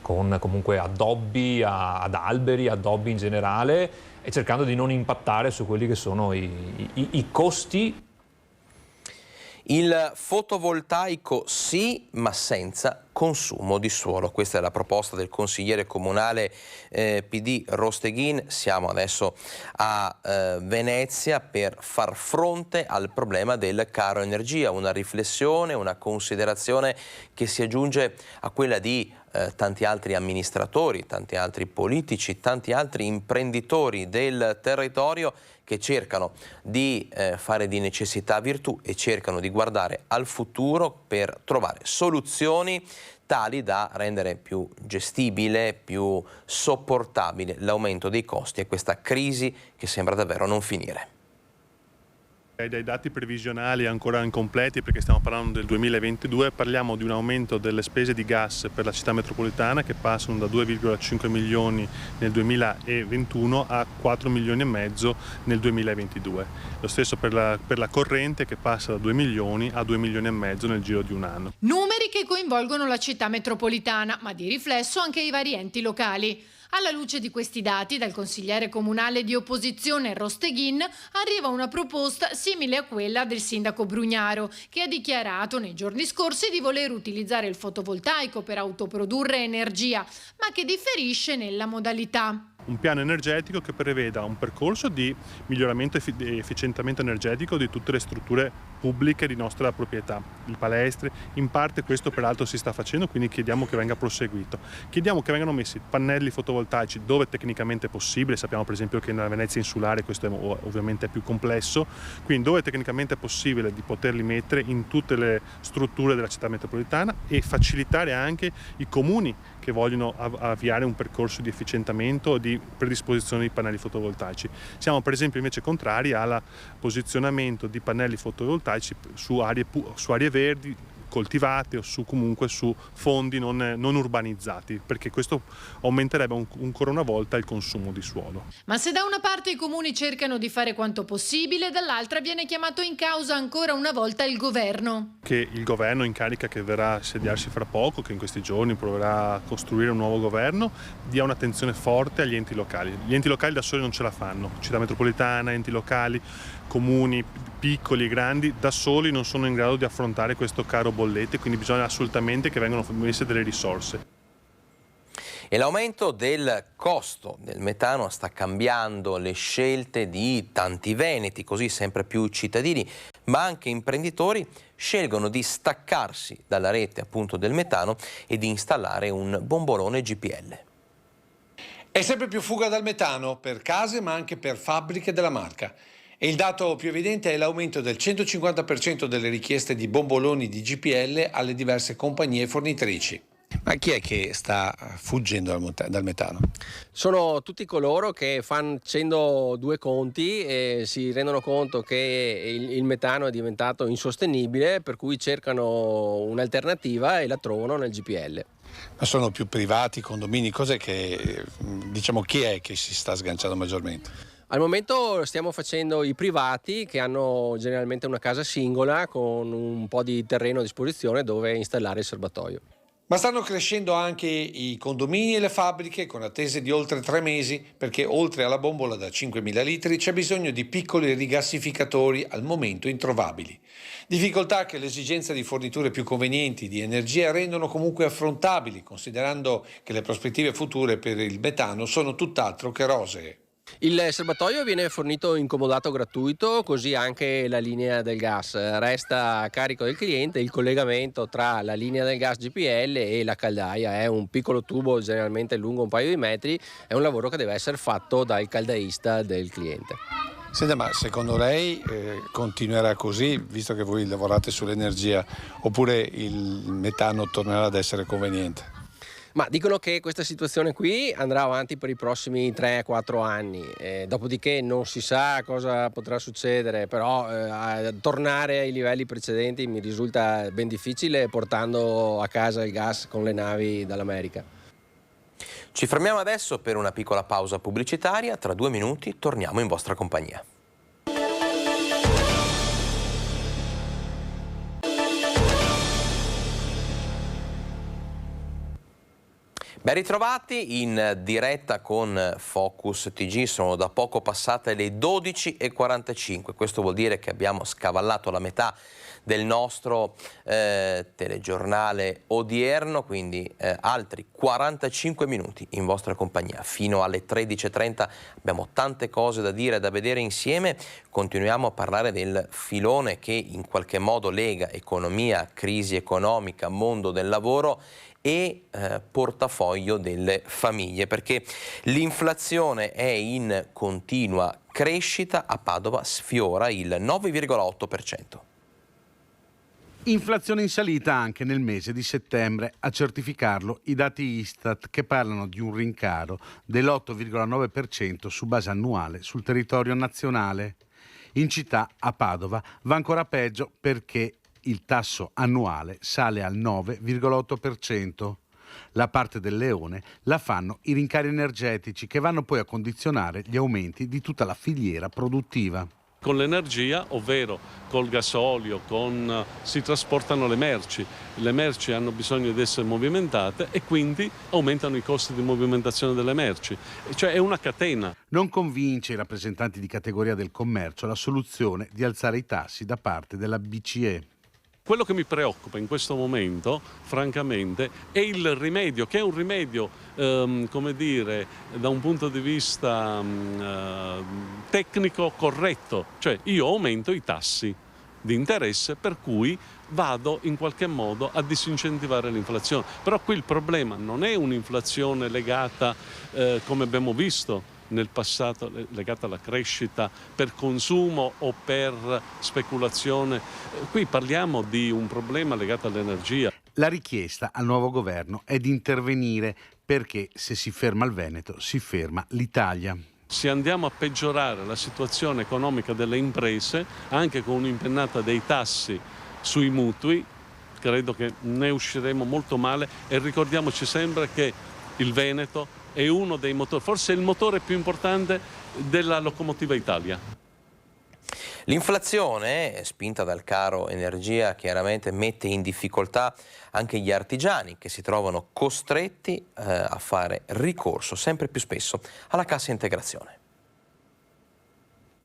con comunque addobbi ad alberi, addobbi in generale, e cercando di non impattare su quelli che sono i costi. Il fotovoltaico sì, ma senza consumo di suolo. Questa è la proposta del consigliere comunale PD Rosteghin. Siamo adesso a Venezia per far fronte al problema del caro energia. Una riflessione, una considerazione che si aggiunge a quella di tanti altri amministratori, tanti altri politici, tanti altri imprenditori del territorio che cercano di fare di necessità virtù e cercano di guardare al futuro per trovare soluzioni tali da rendere più gestibile, più sopportabile l'aumento dei costi e questa crisi che sembra davvero non finire. Dai dati previsionali ancora incompleti, perché stiamo parlando del 2022, parliamo di un aumento delle spese di gas per la città metropolitana che passano da 2,5 milioni nel 2021 a 4 milioni e mezzo nel 2022. Lo stesso per la corrente, che passa da 2 milioni a 2 milioni e mezzo nel giro di un anno. Numeri che coinvolgono la città metropolitana, ma di riflesso anche i vari enti locali. Alla luce di questi dati, dal consigliere comunale di opposizione Rosteghin arriva una proposta simile a quella del sindaco Brugnaro, che ha dichiarato nei giorni scorsi di voler utilizzare il fotovoltaico per autoprodurre energia, ma che differisce nella modalità. Un piano energetico che preveda un percorso di miglioramento e efficientamento energetico di tutte le strutture pubbliche di nostra proprietà, il palestre. In parte questo peraltro si sta facendo, quindi chiediamo che venga proseguito. Chiediamo che vengano messi pannelli fotovoltaici dove tecnicamente è possibile. Sappiamo per esempio che nella Venezia insulare questo è ovviamente più complesso, quindi dove tecnicamente è possibile di poterli mettere in tutte le strutture della città metropolitana e facilitare anche i comuni che vogliono avviare un percorso di efficientamento o di predisposizione di pannelli fotovoltaici. Siamo per esempio invece contrari al posizionamento di pannelli fotovoltaici su aree verdi coltivate o comunque su fondi non urbanizzati, perché questo aumenterebbe ancora una volta il consumo di suolo. Ma se da una parte i comuni cercano di fare quanto possibile, dall'altra viene chiamato in causa ancora una volta il governo. Che il governo in carica, che verrà a sediarsi fra poco, che in questi giorni proverà a costruire un nuovo governo, dia un'attenzione forte agli enti locali. Gli enti locali da soli non ce la fanno, città metropolitana, enti locali, comuni piccoli e grandi da soli non sono in grado di affrontare questo caro bollette, quindi bisogna assolutamente che vengano messe delle risorse. E l'aumento del costo del metano sta cambiando le scelte di tanti veneti, così sempre più cittadini, ma anche imprenditori scelgono di staccarsi dalla rete appunto del metano e di installare un bombolone GPL. È sempre più fuga dal metano per case ma anche per fabbriche della marca. E il dato più evidente è l'aumento del 150% delle richieste di bomboloni di GPL alle diverse compagnie fornitrici. Ma chi è che sta fuggendo dal metano? Sono tutti coloro che facendo due conti e si rendono conto che il metano è diventato insostenibile, per cui cercano un'alternativa e la trovano nel GPL. Ma sono più privati, condomini, cos'è che, chi è che si sta sganciando maggiormente? Al momento stiamo facendo i privati che hanno generalmente una casa singola con un po' di terreno a disposizione dove installare il serbatoio. Ma stanno crescendo anche i condomini e le fabbriche con attese di oltre 3 mesi perché oltre alla bombola da 5.000 litri c'è bisogno di piccoli rigassificatori al momento introvabili. Difficoltà che l'esigenza di forniture più convenienti di energia rendono comunque affrontabili, considerando che le prospettive future per il metano sono tutt'altro che rosee. Il serbatoio viene fornito in comodato gratuito, così anche la linea del gas. Resta a carico del cliente il collegamento tra la linea del gas GPL e la caldaia. È un piccolo tubo generalmente lungo un paio di metri, è un lavoro che deve essere fatto dal caldaista del cliente. Senta, ma secondo lei continuerà così, visto che voi lavorate sull'energia, oppure il metano tornerà ad essere conveniente? Ma dicono che questa situazione qui andrà avanti per i prossimi 3-4 anni, dopodiché non si sa cosa potrà succedere, però tornare ai livelli precedenti mi risulta ben difficile portando a casa il gas con le navi dall'America. Ci fermiamo adesso per una piccola pausa pubblicitaria, tra 2 minuti torniamo in vostra compagnia. Ben ritrovati in diretta con Focus TG, sono da poco passate le 12:45, questo vuol dire che abbiamo scavallato la metà del nostro telegiornale odierno, quindi altri 45 minuti in vostra compagnia. Fino alle 13:30 abbiamo tante cose da dire e da vedere insieme, continuiamo a parlare del filone che in qualche modo lega economia, crisi economica, mondo del lavoro e portafoglio delle famiglie, perché l'inflazione è in continua crescita, a Padova sfiora il 9,8%. Inflazione in salita anche nel mese di settembre, a certificarlo i dati Istat che parlano di un rincaro dell'8,9% su base annuale sul territorio nazionale. In città, a Padova, va ancora peggio perché il tasso annuale sale al 9,8%. La parte del leone la fanno i rincari energetici che vanno poi a condizionare gli aumenti di tutta la filiera produttiva. Con l'energia, ovvero col gasolio, si trasportano le merci hanno bisogno di essere movimentate e quindi aumentano i costi di movimentazione delle merci, cioè è una catena. Non convince i rappresentanti di categoria del commercio la soluzione di alzare i tassi da parte della BCE. Quello che mi preoccupa in questo momento, francamente, è il rimedio, che è un rimedio, come dire, da un punto di vista tecnico corretto. Cioè io aumento i tassi di interesse per cui vado in qualche modo a disincentivare l'inflazione. Però qui il problema non è un'inflazione legata, come abbiamo visto, nel passato legata alla crescita per consumo o per speculazione. Qui parliamo di un problema legato all'energia. La richiesta al nuovo governo è di intervenire perché se si ferma il Veneto si ferma l'Italia. Se andiamo a peggiorare la situazione economica delle imprese, anche con un'impennata dei tassi sui mutui, credo che ne usciremo molto male e ricordiamoci sempre che il Veneto è uno dei motori, forse il motore più importante della locomotiva Italia. L'inflazione, spinta dal caro energia, chiaramente mette in difficoltà anche gli artigiani che si trovano costretti a fare ricorso sempre più spesso alla cassa integrazione.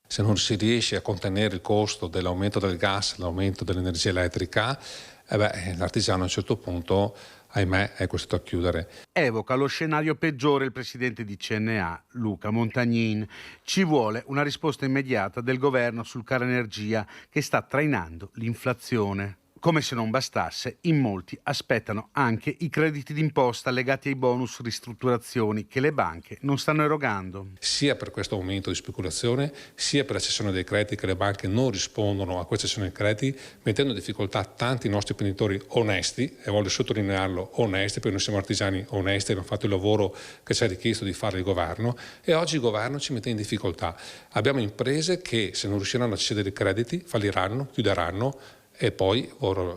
Se non si riesce a contenere il costo dell'aumento del gas, l'aumento dell'energia elettrica, l'artigiano a un certo punto ahimè è costretto a chiudere. Evoca lo scenario peggiore il presidente di CNA, Luca Montagnin. Ci vuole una risposta immediata del governo sul caro energia che sta trainando l'inflazione. Come se non bastasse, in molti aspettano anche i crediti d'imposta legati ai bonus ristrutturazioni che le banche non stanno erogando. Sia per questo aumento di speculazione, sia per la cessione dei crediti che le banche non rispondono a questa cessione dei crediti, mettendo in difficoltà tanti nostri imprenditori onesti, e voglio sottolinearlo, onesti, perché noi siamo artigiani onesti, abbiamo fatto il lavoro che ci ha richiesto di fare il governo e oggi il governo ci mette in difficoltà. Abbiamo imprese che se non riusciranno a cedere i crediti falliranno, chiuderanno, e poi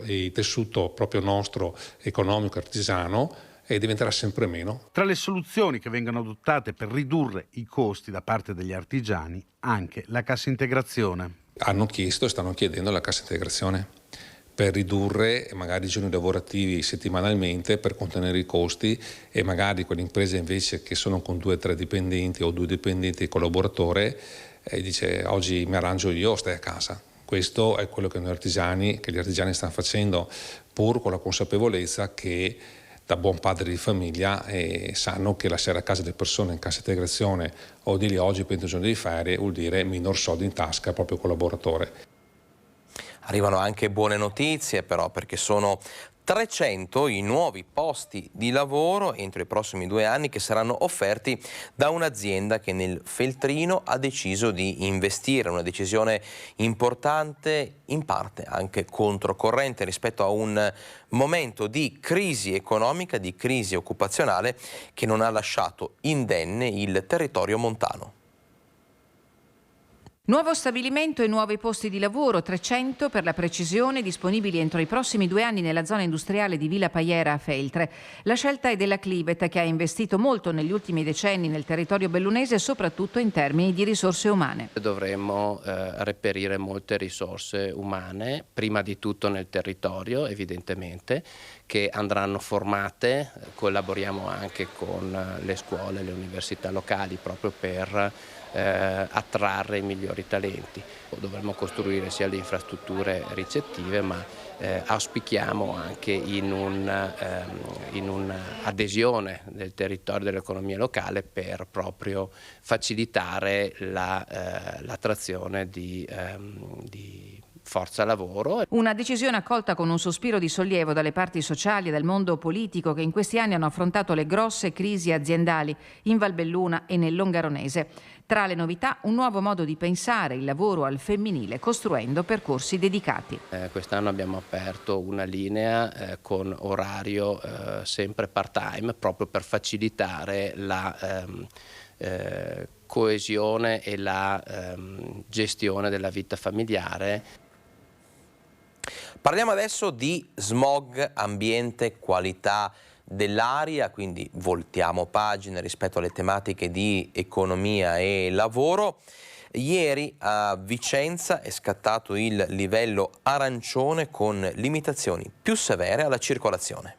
il tessuto proprio nostro economico artigiano diventerà sempre meno. Tra le soluzioni che vengono adottate per ridurre i costi da parte degli artigiani, anche la cassa integrazione. Hanno chiesto e stanno chiedendo la cassa integrazione per ridurre magari i giorni lavorativi settimanalmente, per contenere i costi, e magari quelle imprese invece che sono con 2 o 3 dipendenti o 2 dipendenti e collaboratore dice oggi mi arrangio io, stai a casa. Questo è quello che gli artigiani stanno facendo, pur con la consapevolezza che da buon padre di famiglia sanno che lasciare a casa le persone in cassa integrazione o dirgli oggi prendo un giorno di ferie vuol dire minor soldi in tasca al proprio collaboratore. Arrivano anche buone notizie però, perché sono 300 i nuovi posti di lavoro entro i prossimi 2 anni che saranno offerti da un'azienda che nel Feltrino ha deciso di investire, una decisione importante, in parte anche controcorrente rispetto a un momento di crisi economica, di crisi occupazionale che non ha lasciato indenne il territorio montano. Nuovo stabilimento e nuovi posti di lavoro, 300 per la precisione, disponibili entro i prossimi 2 anni nella zona industriale di Villa Paiera a Feltre. La scelta è della Clivet, che ha investito molto negli ultimi decenni nel territorio bellunese, soprattutto in termini di risorse umane. Dovremmo reperire molte risorse umane, prima di tutto nel territorio evidentemente, che andranno formate. Collaboriamo anche con le scuole, le università locali proprio per attrarre i migliori talenti. Dovremmo costruire sia le infrastrutture ricettive, ma auspichiamo anche in un'adesione del territorio dell'economia locale per proprio facilitare l'attrazione di forza lavoro. Una decisione accolta con un sospiro di sollievo dalle parti sociali e dal mondo politico che in questi anni hanno affrontato le grosse crisi aziendali in Valbelluna e nel Longaronese. Tra le novità, un nuovo modo di pensare il lavoro al femminile, costruendo percorsi dedicati. Quest'anno abbiamo aperto una linea con orario sempre part-time, proprio per facilitare la coesione e la gestione della vita familiare. Parliamo adesso di smog, ambiente, qualità dell'aria, quindi voltiamo pagina rispetto alle tematiche di economia e lavoro. Ieri a Vicenza è scattato il livello arancione con limitazioni più severe alla circolazione.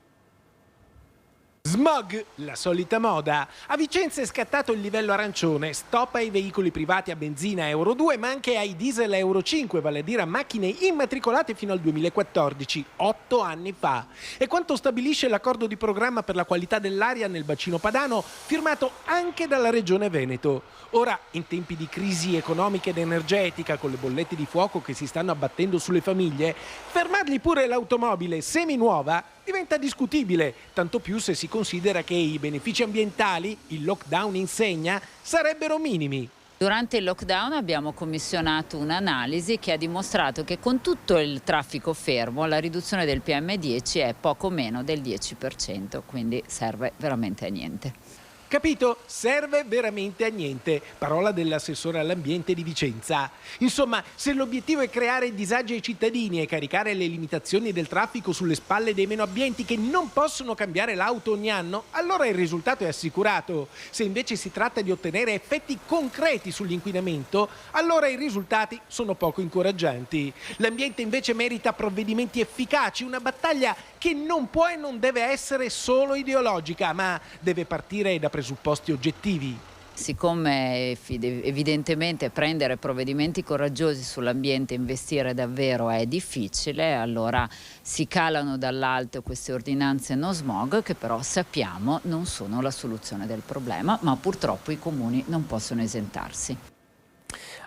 Smog, la solita moda. A Vicenza è scattato il livello arancione, stop ai veicoli privati a benzina Euro 2 ma anche ai diesel Euro 5, vale a dire a macchine immatricolate fino al 2014, 8 anni fa. È quanto stabilisce l'accordo di programma per la qualità dell'aria nel bacino padano, firmato anche dalla Regione Veneto. Ora, in tempi di crisi economica ed energetica, con le bollette di fuoco che si stanno abbattendo sulle famiglie, fermargli pure l'automobile seminuova diventa discutibile, tanto più se si considera che i benefici ambientali, il lockdown insegna, sarebbero minimi. Durante il lockdown abbiamo commissionato un'analisi che ha dimostrato che con tutto il traffico fermo la riduzione del PM10 è poco meno del 10%, quindi serve veramente a niente. Capito? Serve veramente a niente. Parola dell'assessore all'ambiente di Vicenza. Insomma, se l'obiettivo è creare disagi ai cittadini e caricare le limitazioni del traffico sulle spalle dei meno abbienti che non possono cambiare l'auto ogni anno, allora il risultato è assicurato. Se invece si tratta di ottenere effetti concreti sull'inquinamento, allora i risultati sono poco incoraggianti. L'ambiente invece merita provvedimenti efficaci, una battaglia che non può e non deve essere solo ideologica, ma deve partire da presupposti oggettivi. Siccome evidentemente prendere provvedimenti coraggiosi sull'ambiente, investire davvero è difficile, allora si calano dall'alto queste ordinanze no smog che però sappiamo non sono la soluzione del problema, ma purtroppo i comuni non possono esentarsi.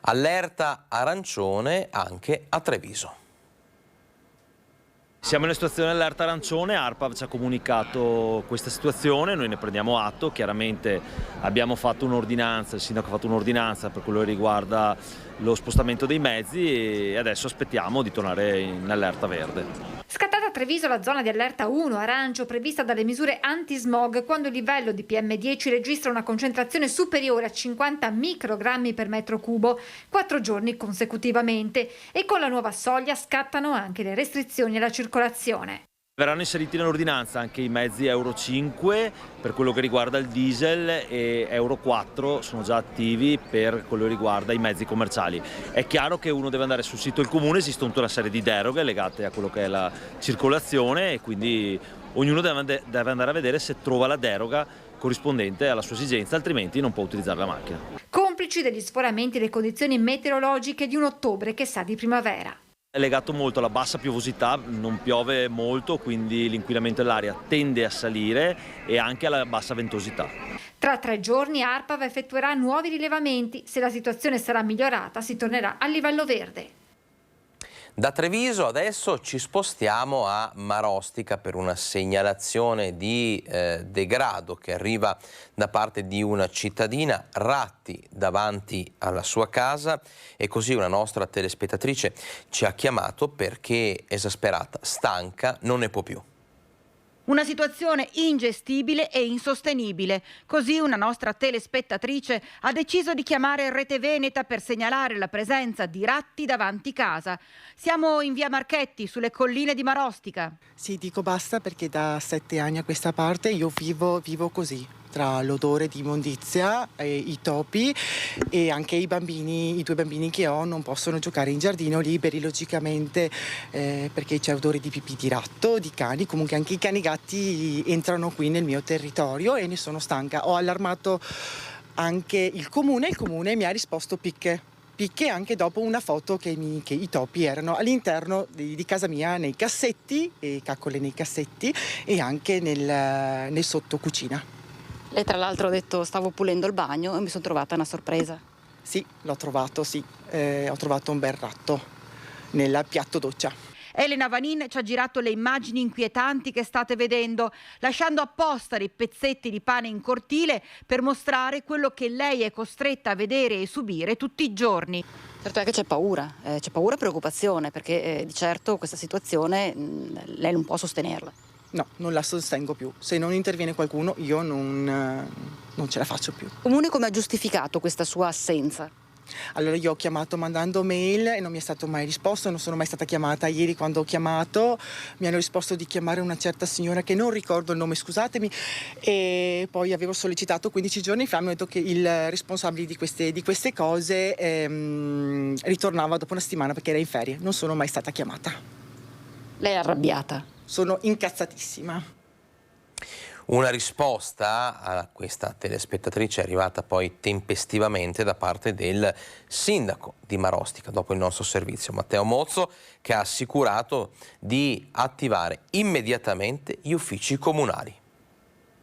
Allerta arancione anche a Treviso. Siamo in una situazione allerta arancione, ARPAV ci ha comunicato questa situazione, noi ne prendiamo atto, chiaramente abbiamo fatto un'ordinanza, il sindaco ha fatto un'ordinanza per quello che riguarda lo spostamento dei mezzi e adesso aspettiamo di tornare in allerta verde. Scattata a Treviso la zona di allerta 1 arancio prevista dalle misure anti-smog quando il livello di PM10 registra una concentrazione superiore a 50 microgrammi per metro cubo 4 giorni consecutivamente e con la nuova soglia scattano anche le restrizioni alla circolazione. Verranno inseriti nell'ordinanza anche i mezzi Euro 5 per quello che riguarda il diesel e Euro 4 sono già attivi per quello che riguarda i mezzi commerciali. È chiaro che uno deve andare sul sito del comune, esiste tutta una serie di deroghe legate a quello che è la circolazione e quindi ognuno deve andare a vedere se trova la deroga corrispondente alla sua esigenza, altrimenti non può utilizzare la macchina. Complici degli sforamenti e le condizioni meteorologiche di un ottobre che sa di primavera. È legato molto alla bassa piovosità, non piove molto, quindi l'inquinamento dell'aria tende a salire e anche alla bassa ventosità. Tra 3 giorni ARPAV effettuerà nuovi rilevamenti. Se la situazione sarà migliorata si tornerà al livello verde. Da Treviso adesso ci spostiamo a Marostica per una segnalazione di degrado che arriva da parte di una cittadina, ratti davanti alla sua casa, e così una nostra telespettatrice ci ha chiamato perché esasperata, stanca, non ne può più. Una situazione ingestibile e insostenibile. Così una nostra telespettatrice ha deciso di chiamare Rete Veneta per segnalare la presenza di ratti davanti casa. Siamo in via Marchetti, sulle colline di Marostica. Sì, dico basta perché da 7 anni a questa parte io vivo così, tra l'odore di immondizia, i topi e anche i 2 bambini che ho non possono giocare in giardino liberi logicamente perché c'è odore di pipì di ratto, di cani, comunque anche i cani gatti entrano qui nel mio territorio e ne sono stanca. Ho allarmato anche il comune mi ha risposto picche anche dopo una foto che i topi erano all'interno di casa mia nei cassetti, e caccole nei cassetti e anche nel sottocucina. Lei tra l'altro ha detto stavo pulendo il bagno e mi sono trovata una sorpresa. Sì, l'ho trovato, sì. Ho trovato un bel ratto nel piatto doccia. Elena Vanin ci ha girato le immagini inquietanti che state vedendo, lasciando apposta dei pezzetti di pane in cortile per mostrare quello che lei è costretta a vedere e subire tutti i giorni. Certo è che c'è paura e preoccupazione perché di certo questa situazione lei non può sostenerla. No, non la sostengo più. Se non interviene qualcuno io non ce la faccio più. Il comune come ha giustificato questa sua assenza? Allora io ho chiamato mandando mail e non mi è stato mai risposto, non sono mai stata chiamata. Ieri quando ho chiamato mi hanno risposto di chiamare una certa signora che non ricordo il nome, scusatemi, e poi avevo sollecitato 15 giorni fa, mi hanno detto che il responsabile di queste cose ritornava dopo una settimana perché era in ferie. Non sono mai stata chiamata. Lei è arrabbiata? Sono incazzatissima. Una risposta a questa telespettatrice è arrivata poi tempestivamente da parte del sindaco di Marostica, dopo il nostro servizio, Matteo Mozzo, che ha assicurato di attivare immediatamente gli uffici comunali.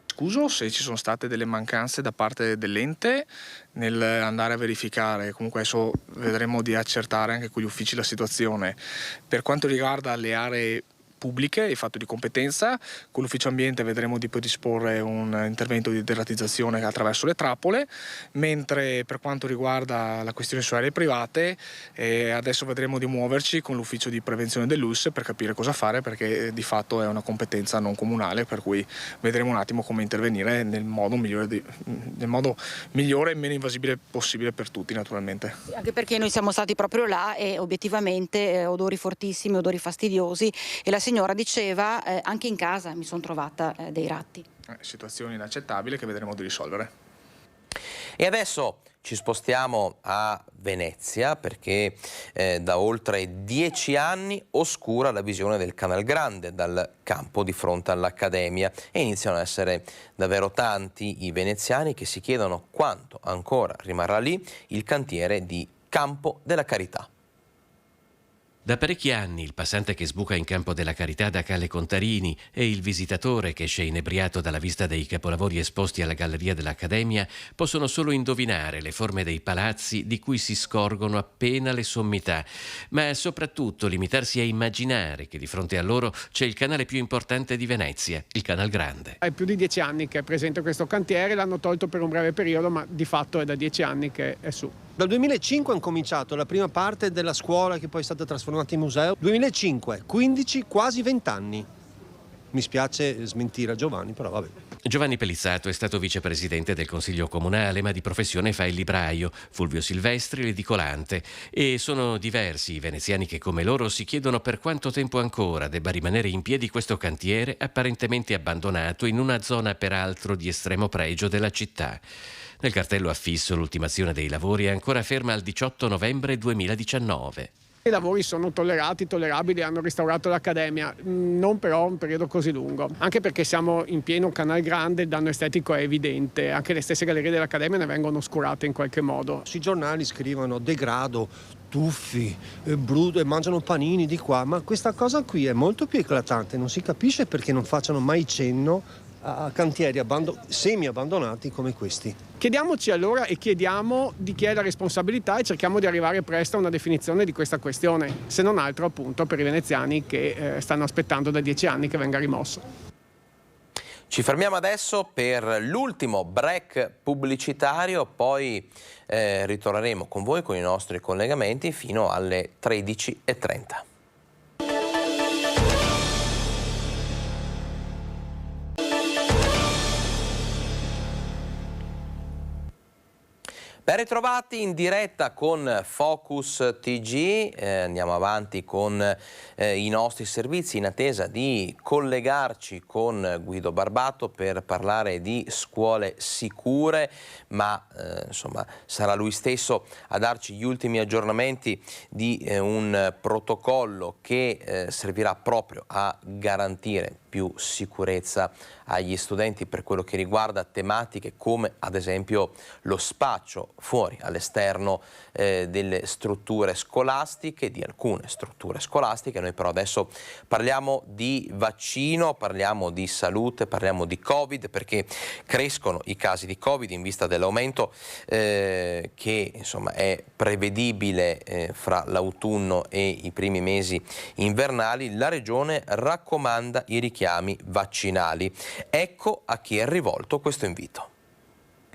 Scuso se ci sono state delle mancanze da parte dell'ente nel andare a verificare, comunque adesso vedremo di accertare anche con gli uffici la situazione. Per quanto riguarda le aree pubbliche, il fatto di competenza, con l'ufficio ambiente vedremo di predisporre un intervento di deratizzazione attraverso le trappole, mentre per quanto riguarda la questione su aree private adesso vedremo di muoverci con l'ufficio di prevenzione dell'ULSS per capire cosa fare, perché di fatto è una competenza non comunale, per cui vedremo un attimo come intervenire nel modo migliore e meno invasibile possibile per tutti, naturalmente. Anche perché noi siamo stati proprio là e obiettivamente odori fortissimi, odori fastidiosi, e la signora diceva anche in casa mi sono trovata dei ratti. Situazione inaccettabile che vedremo di risolvere. E adesso ci spostiamo a Venezia perché da oltre 10 anni oscura la visione del Canal Grande dal campo di fronte all'Accademia e iniziano ad essere davvero tanti i veneziani che si chiedono quanto ancora rimarrà lì il cantiere di Campo della Carità. Da parecchi anni il passante che sbuca in Campo della Carità da Calle Contarini e il visitatore che esce inebriato dalla vista dei capolavori esposti alla Galleria dell'Accademia possono solo indovinare le forme dei palazzi di cui si scorgono appena le sommità, ma soprattutto limitarsi a immaginare che di fronte a loro c'è il canale più importante di Venezia, il Canal Grande. È più di 10 anni che è presente questo cantiere, l'hanno tolto per un breve periodo, ma di fatto è da 10 anni che è su. Dal 2005 hanno cominciato la prima parte della scuola che poi è stata trasformata in museo. 2005, 15, quasi 20 anni. Mi spiace smentire a Giovanni, però vabbè. Giovanni Pellizzato è stato vicepresidente del Consiglio Comunale, ma di professione fa il libraio. Fulvio Silvestri l'edicolante. E sono diversi i veneziani che come loro si chiedono per quanto tempo ancora debba rimanere in piedi questo cantiere apparentemente abbandonato in una zona peraltro di estremo pregio della città. Nel cartello affisso l'ultimazione dei lavori è ancora ferma al 18 novembre 2019. I lavori sono tollerabili, hanno restaurato l'Accademia, non però un periodo così lungo, anche perché siamo in pieno Canal Grande, il danno estetico è evidente, anche le stesse gallerie dell'Accademia ne vengono oscurate in qualche modo. Sui giornali scrivono degrado, tuffi, bruto e mangiano panini di qua, ma questa cosa qui è molto più eclatante, non si capisce perché non facciano mai cenno a cantieri semi-abbandonati come questi. Chiediamoci allora e chiediamo di chi è la responsabilità e cerchiamo di arrivare presto a una definizione di questa questione, se non altro appunto per i veneziani che stanno aspettando da 10 anni che venga rimosso. Ci fermiamo adesso per l'ultimo break pubblicitario, poi ritorneremo con voi con i nostri collegamenti fino alle 13:30. Ben ritrovati in diretta con Focus TG, andiamo avanti con i nostri servizi in attesa di collegarci con Guido Barbato per parlare di scuole sicure, ma insomma sarà lui stesso a darci gli ultimi aggiornamenti di un protocollo che servirà proprio a garantire più sicurezza agli studenti per quello che riguarda tematiche come ad esempio lo spaccio fuori all'esterno delle strutture scolastiche, di alcune strutture scolastiche. Noi però adesso parliamo di vaccino, parliamo di salute, parliamo di Covid, perché crescono i casi di Covid in vista dell'aumento che insomma è prevedibile fra l'autunno e i primi mesi invernali. La Regione raccomanda i richiami vaccinali. Ecco a chi è rivolto questo invito.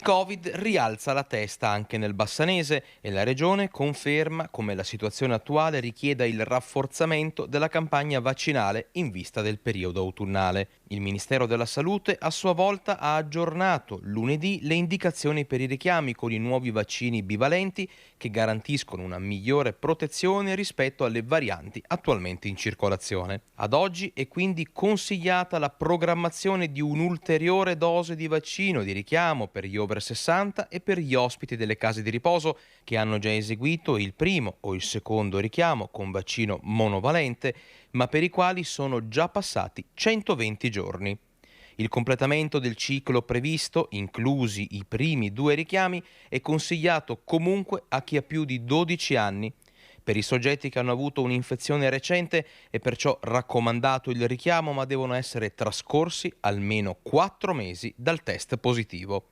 Covid rialza la testa anche nel Bassanese e la Regione conferma come la situazione attuale richieda il rafforzamento della campagna vaccinale in vista del periodo autunnale. Il Ministero della Salute a sua volta ha aggiornato lunedì le indicazioni per i richiami con i nuovi vaccini bivalenti che garantiscono una migliore protezione rispetto alle varianti attualmente in circolazione. Ad oggi è quindi consigliata la programmazione di un'ulteriore dose di vaccino di richiamo per gli over 60 e per gli ospiti delle case di riposo che hanno già eseguito il primo o il secondo richiamo con vaccino monovalente, ma per i quali sono già passati 120 giorni. Il completamento del ciclo previsto, inclusi i primi 2 richiami, è consigliato comunque a chi ha più di 12 anni. Per i soggetti che hanno avuto un'infezione recente è perciò raccomandato il richiamo, ma devono essere trascorsi almeno 4 mesi dal test positivo.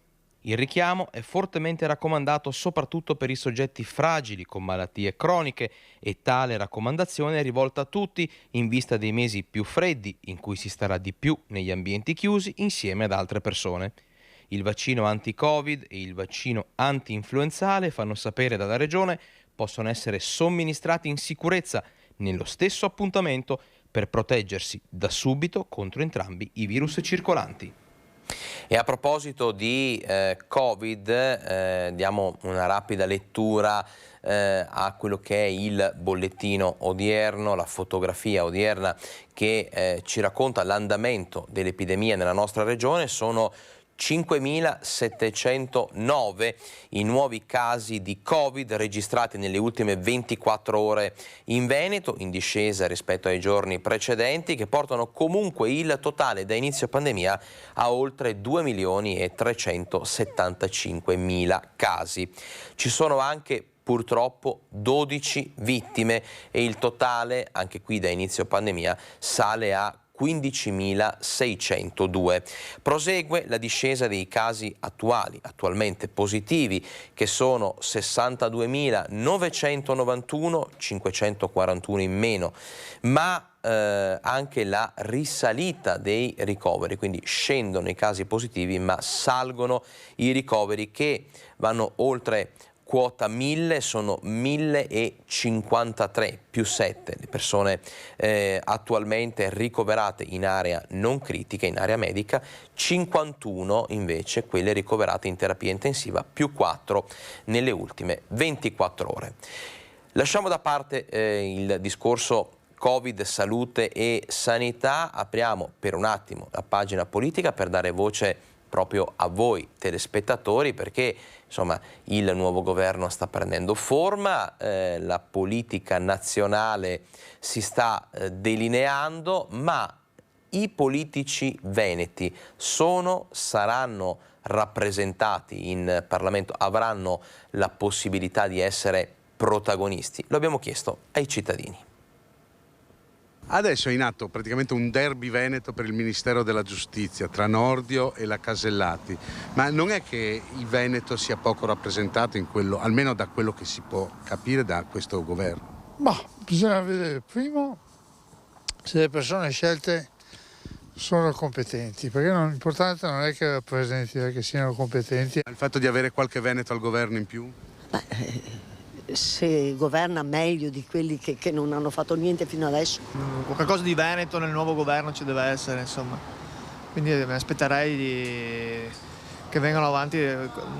Il richiamo è fortemente raccomandato soprattutto per i soggetti fragili con malattie croniche e tale raccomandazione è rivolta a tutti in vista dei mesi più freddi in cui si starà di più negli ambienti chiusi insieme ad altre persone. Il vaccino anti-Covid e il vaccino anti-influenzale, fanno sapere dalla Regione, possono essere somministrati in sicurezza nello stesso appuntamento per proteggersi da subito contro entrambi i virus circolanti. E a proposito di Covid, diamo una rapida lettura a quello che è il bollettino odierno, la fotografia odierna che ci racconta l'andamento dell'epidemia nella nostra regione. Sono 5.709 i nuovi casi di Covid registrati nelle ultime 24 ore in Veneto, in discesa rispetto ai giorni precedenti, che portano comunque il totale da inizio pandemia a oltre 2.375.000 casi. Ci sono anche purtroppo 12 vittime e il totale, anche qui da inizio pandemia, sale a 15.602. Prosegue la discesa dei casi attualmente positivi, che sono 62.991, 541 in meno, ma anche la risalita dei ricoveri, quindi scendono i casi positivi ma salgono i ricoveri, che vanno oltre quota 1000, sono 1053 più 7 le persone attualmente ricoverate in area non critica, in area medica, 51 invece quelle ricoverate in terapia intensiva, più 4 nelle ultime 24 ore. Lasciamo da parte il discorso Covid, salute e sanità, apriamo per un attimo la pagina politica per dare voce proprio a voi telespettatori, perché insomma il nuovo governo sta prendendo forma, la politica nazionale si sta delineando, ma i politici veneti saranno rappresentati in Parlamento, avranno la possibilità di essere protagonisti? Lo abbiamo chiesto ai cittadini. Adesso è in atto praticamente un derby veneto per il Ministero della Giustizia tra Nordio e la Casellati, ma non è che il Veneto sia poco rappresentato in quello, almeno da quello che si può capire da questo governo? Ma bisogna vedere prima se le persone scelte sono competenti, perché l'importante non è che rappresenti, che siano competenti. Il fatto di avere qualche veneto al governo in più? Se governa meglio di quelli che non hanno fatto niente fino adesso. Qualcosa di Veneto nel nuovo governo ci deve essere, insomma. Quindi mi aspetterei che vengano avanti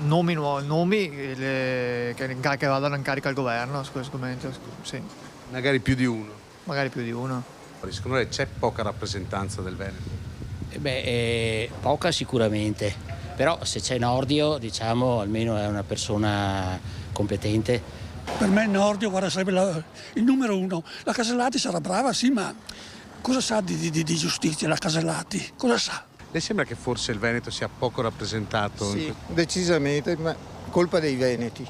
nomi che vadano in carica al governo su questo momento. Sì. Magari più di uno? Magari più di uno. Secondo lei c'è poca rappresentanza del Veneto? Poca sicuramente, però se c'è Nordio, diciamo, almeno è una persona competente. Per me Nordio, guarda, sarebbe il numero uno. La Casellati sarà brava, sì, ma cosa sa di giustizia la Casellati? Cosa sa? Le sembra che forse il Veneto sia poco rappresentato? Sì, decisamente, ma colpa dei veneti,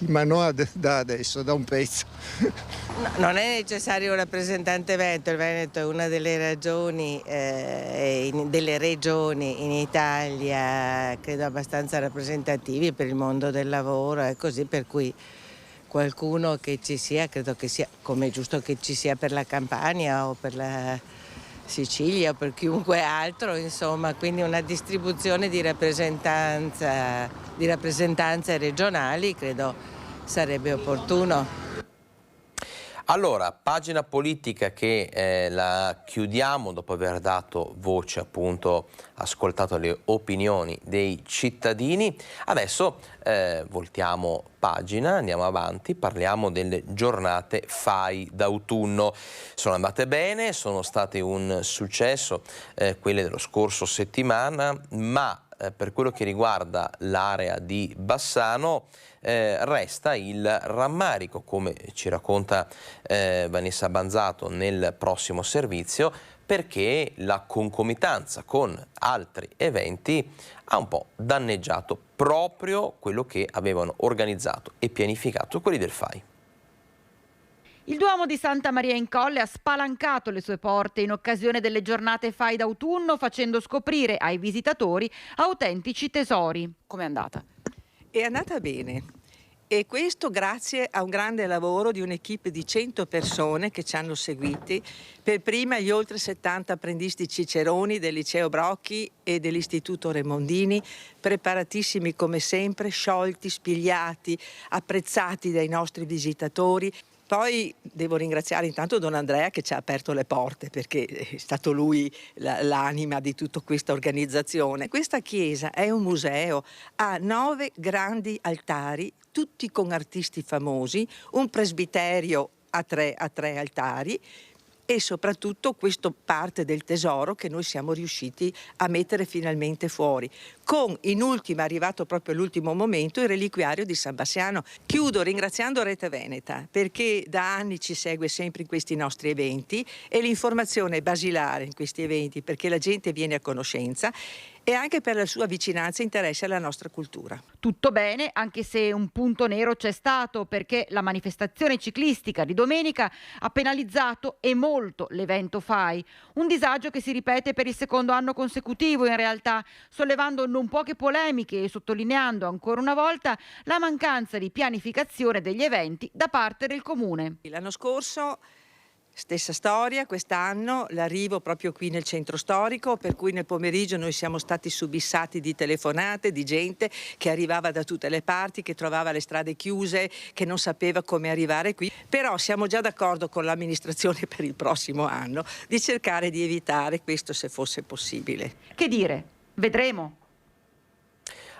ma non da adesso, da un pezzo. Non è necessario un rappresentante veneto, il Veneto è una delle regioni in Italia, credo abbastanza rappresentativi per il mondo del lavoro, e così, per cui qualcuno che ci sia, credo che sia come è giusto che ci sia per la Campania o per la Sicilia o per chiunque altro, insomma, quindi una distribuzione di rappresentanze regionali credo sarebbe opportuno. Allora, pagina politica che la chiudiamo dopo aver dato voce, appunto, ascoltato le opinioni dei cittadini. Adesso voltiamo pagina, andiamo avanti, parliamo delle giornate FAI d'autunno. Sono andate bene, sono state un successo quelle dello scorso settimana, ma per quello che riguarda l'area di Bassano resta il rammarico, come ci racconta Vanessa Banzato nel prossimo servizio, perché la concomitanza con altri eventi ha un po' danneggiato proprio quello che avevano organizzato e pianificato quelli del FAI. Il Duomo di Santa Maria in Colle ha spalancato le sue porte in occasione delle giornate FAI d'autunno, facendo scoprire ai visitatori autentici tesori. Com'è andata? È andata bene. E questo grazie a un grande lavoro di un'equipe di 100 persone che ci hanno seguiti, per prima gli oltre 70 apprendisti ciceroni del Liceo Brocchi e dell'Istituto Remondini, preparatissimi come sempre, sciolti, spigliati, apprezzati dai nostri visitatori. Poi devo ringraziare intanto Don Andrea che ci ha aperto le porte, perché è stato lui l'anima di tutta questa organizzazione. Questa chiesa è un museo, ha 9 grandi altari, tutti con artisti famosi, un presbiterio a tre altari, e soprattutto questa parte del tesoro che noi siamo riusciti a mettere finalmente fuori, con in ultima, arrivato proprio all'ultimo momento, il reliquiario di San Bassiano. Chiudo ringraziando Rete Veneta perché da anni ci segue sempre in questi nostri eventi e l'informazione è basilare in questi eventi perché la gente viene a conoscenza e anche per la sua vicinanza e interesse alla nostra cultura. Tutto bene, anche se un punto nero c'è stato, perché la manifestazione ciclistica di domenica ha penalizzato e molto l'evento FAI. Un disagio che si ripete per il secondo anno consecutivo in realtà, sollevando non poche polemiche e sottolineando ancora una volta la mancanza di pianificazione degli eventi da parte del Comune. L'anno scorso stessa storia, quest'anno l'arrivo proprio qui nel centro storico, per cui nel pomeriggio noi siamo stati subissati di telefonate, di gente che arrivava da tutte le parti, che trovava le strade chiuse, che non sapeva come arrivare qui. Però siamo già d'accordo con l'amministrazione per il prossimo anno di cercare di evitare questo se fosse possibile. Che dire? Vedremo.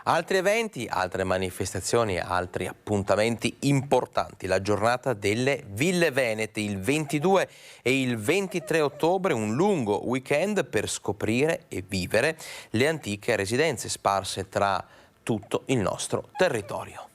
Altri eventi, altre manifestazioni, altri appuntamenti importanti. La giornata delle Ville Venete, il 22 e il 23 ottobre, un lungo weekend per scoprire e vivere le antiche residenze sparse tra tutto il nostro territorio.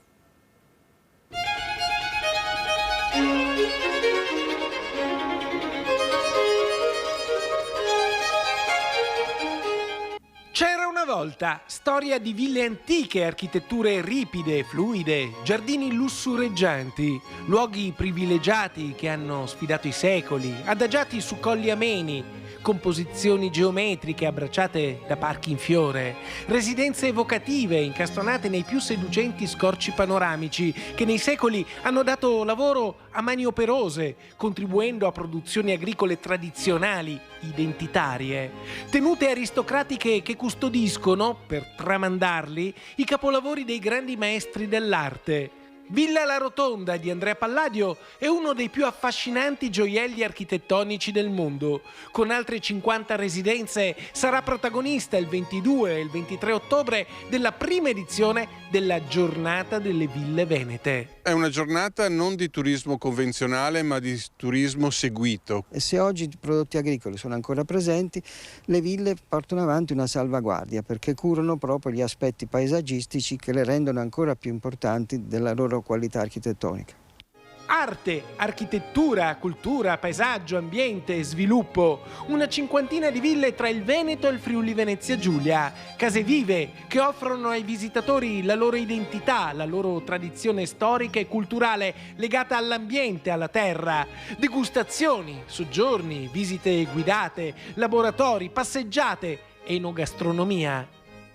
C'era una volta, storia di ville antiche, architetture ripide, fluide, giardini lussureggianti, luoghi privilegiati che hanno sfidato i secoli, adagiati su colli ameni, composizioni geometriche abbracciate da parchi in fiore, residenze evocative incastonate nei più seducenti scorci panoramici che nei secoli hanno dato lavoro a mani operose, contribuendo a produzioni agricole tradizionali, identitarie, tenute aristocratiche che custodiscono, per tramandarli, i capolavori dei grandi maestri dell'arte. Villa La Rotonda di Andrea Palladio è uno dei più affascinanti gioielli architettonici del mondo. Con altre 50 residenze sarà protagonista il 22 e il 23 ottobre della prima edizione della Giornata delle Ville Venete. È una giornata non di turismo convenzionale ma di turismo seguito. E se oggi i prodotti agricoli sono ancora presenti, le ville portano avanti una salvaguardia perché curano proprio gli aspetti paesaggistici che le rendono ancora più importanti della loro qualità architettonica. Arte, architettura, cultura, paesaggio, ambiente, sviluppo. Una cinquantina di ville tra il Veneto e il Friuli Venezia Giulia. Case vive che offrono ai visitatori la loro identità, la loro tradizione storica e culturale legata all'ambiente, alla terra. Degustazioni, soggiorni, visite guidate, laboratori, passeggiate, enogastronomia.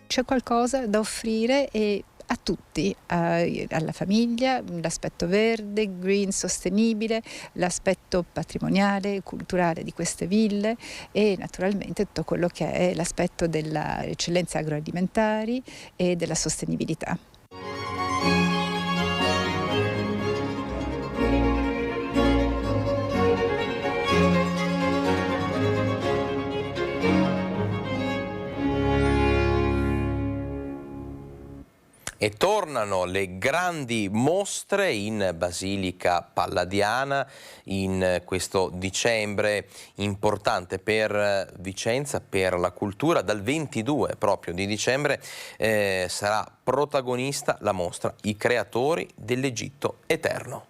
C'è qualcosa da offrire e a tutti, alla famiglia, l'aspetto verde, green, sostenibile, l'aspetto patrimoniale, culturale di queste ville e naturalmente tutto quello che è l'aspetto delle eccellenze agroalimentari e della sostenibilità. E tornano le grandi mostre in Basilica Palladiana in questo dicembre importante per Vicenza, per la cultura. Dal 22 proprio di dicembre sarà protagonista la mostra I creatori dell'Egitto eterno.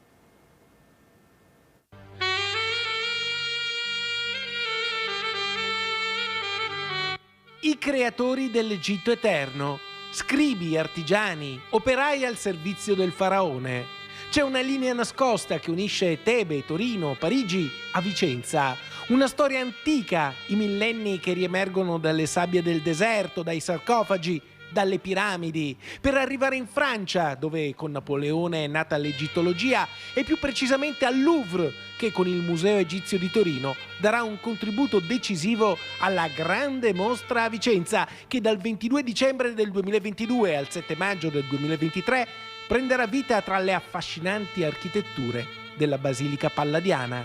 I creatori dell'Egitto eterno. Scribi, artigiani, operai al servizio del faraone. C'è una linea nascosta che unisce Tebe, Torino, Parigi a Vicenza. Una storia antica, i millenni che riemergono dalle sabbie del deserto, dai sarcofagi, dalle piramidi, per arrivare in Francia, dove con Napoleone è nata l'egittologia, e più precisamente al Louvre, che con il Museo Egizio di Torino darà un contributo decisivo alla grande mostra a Vicenza, che dal 22 dicembre del 2022 al 7 maggio del 2023 prenderà vita tra le affascinanti architetture della Basilica Palladiana.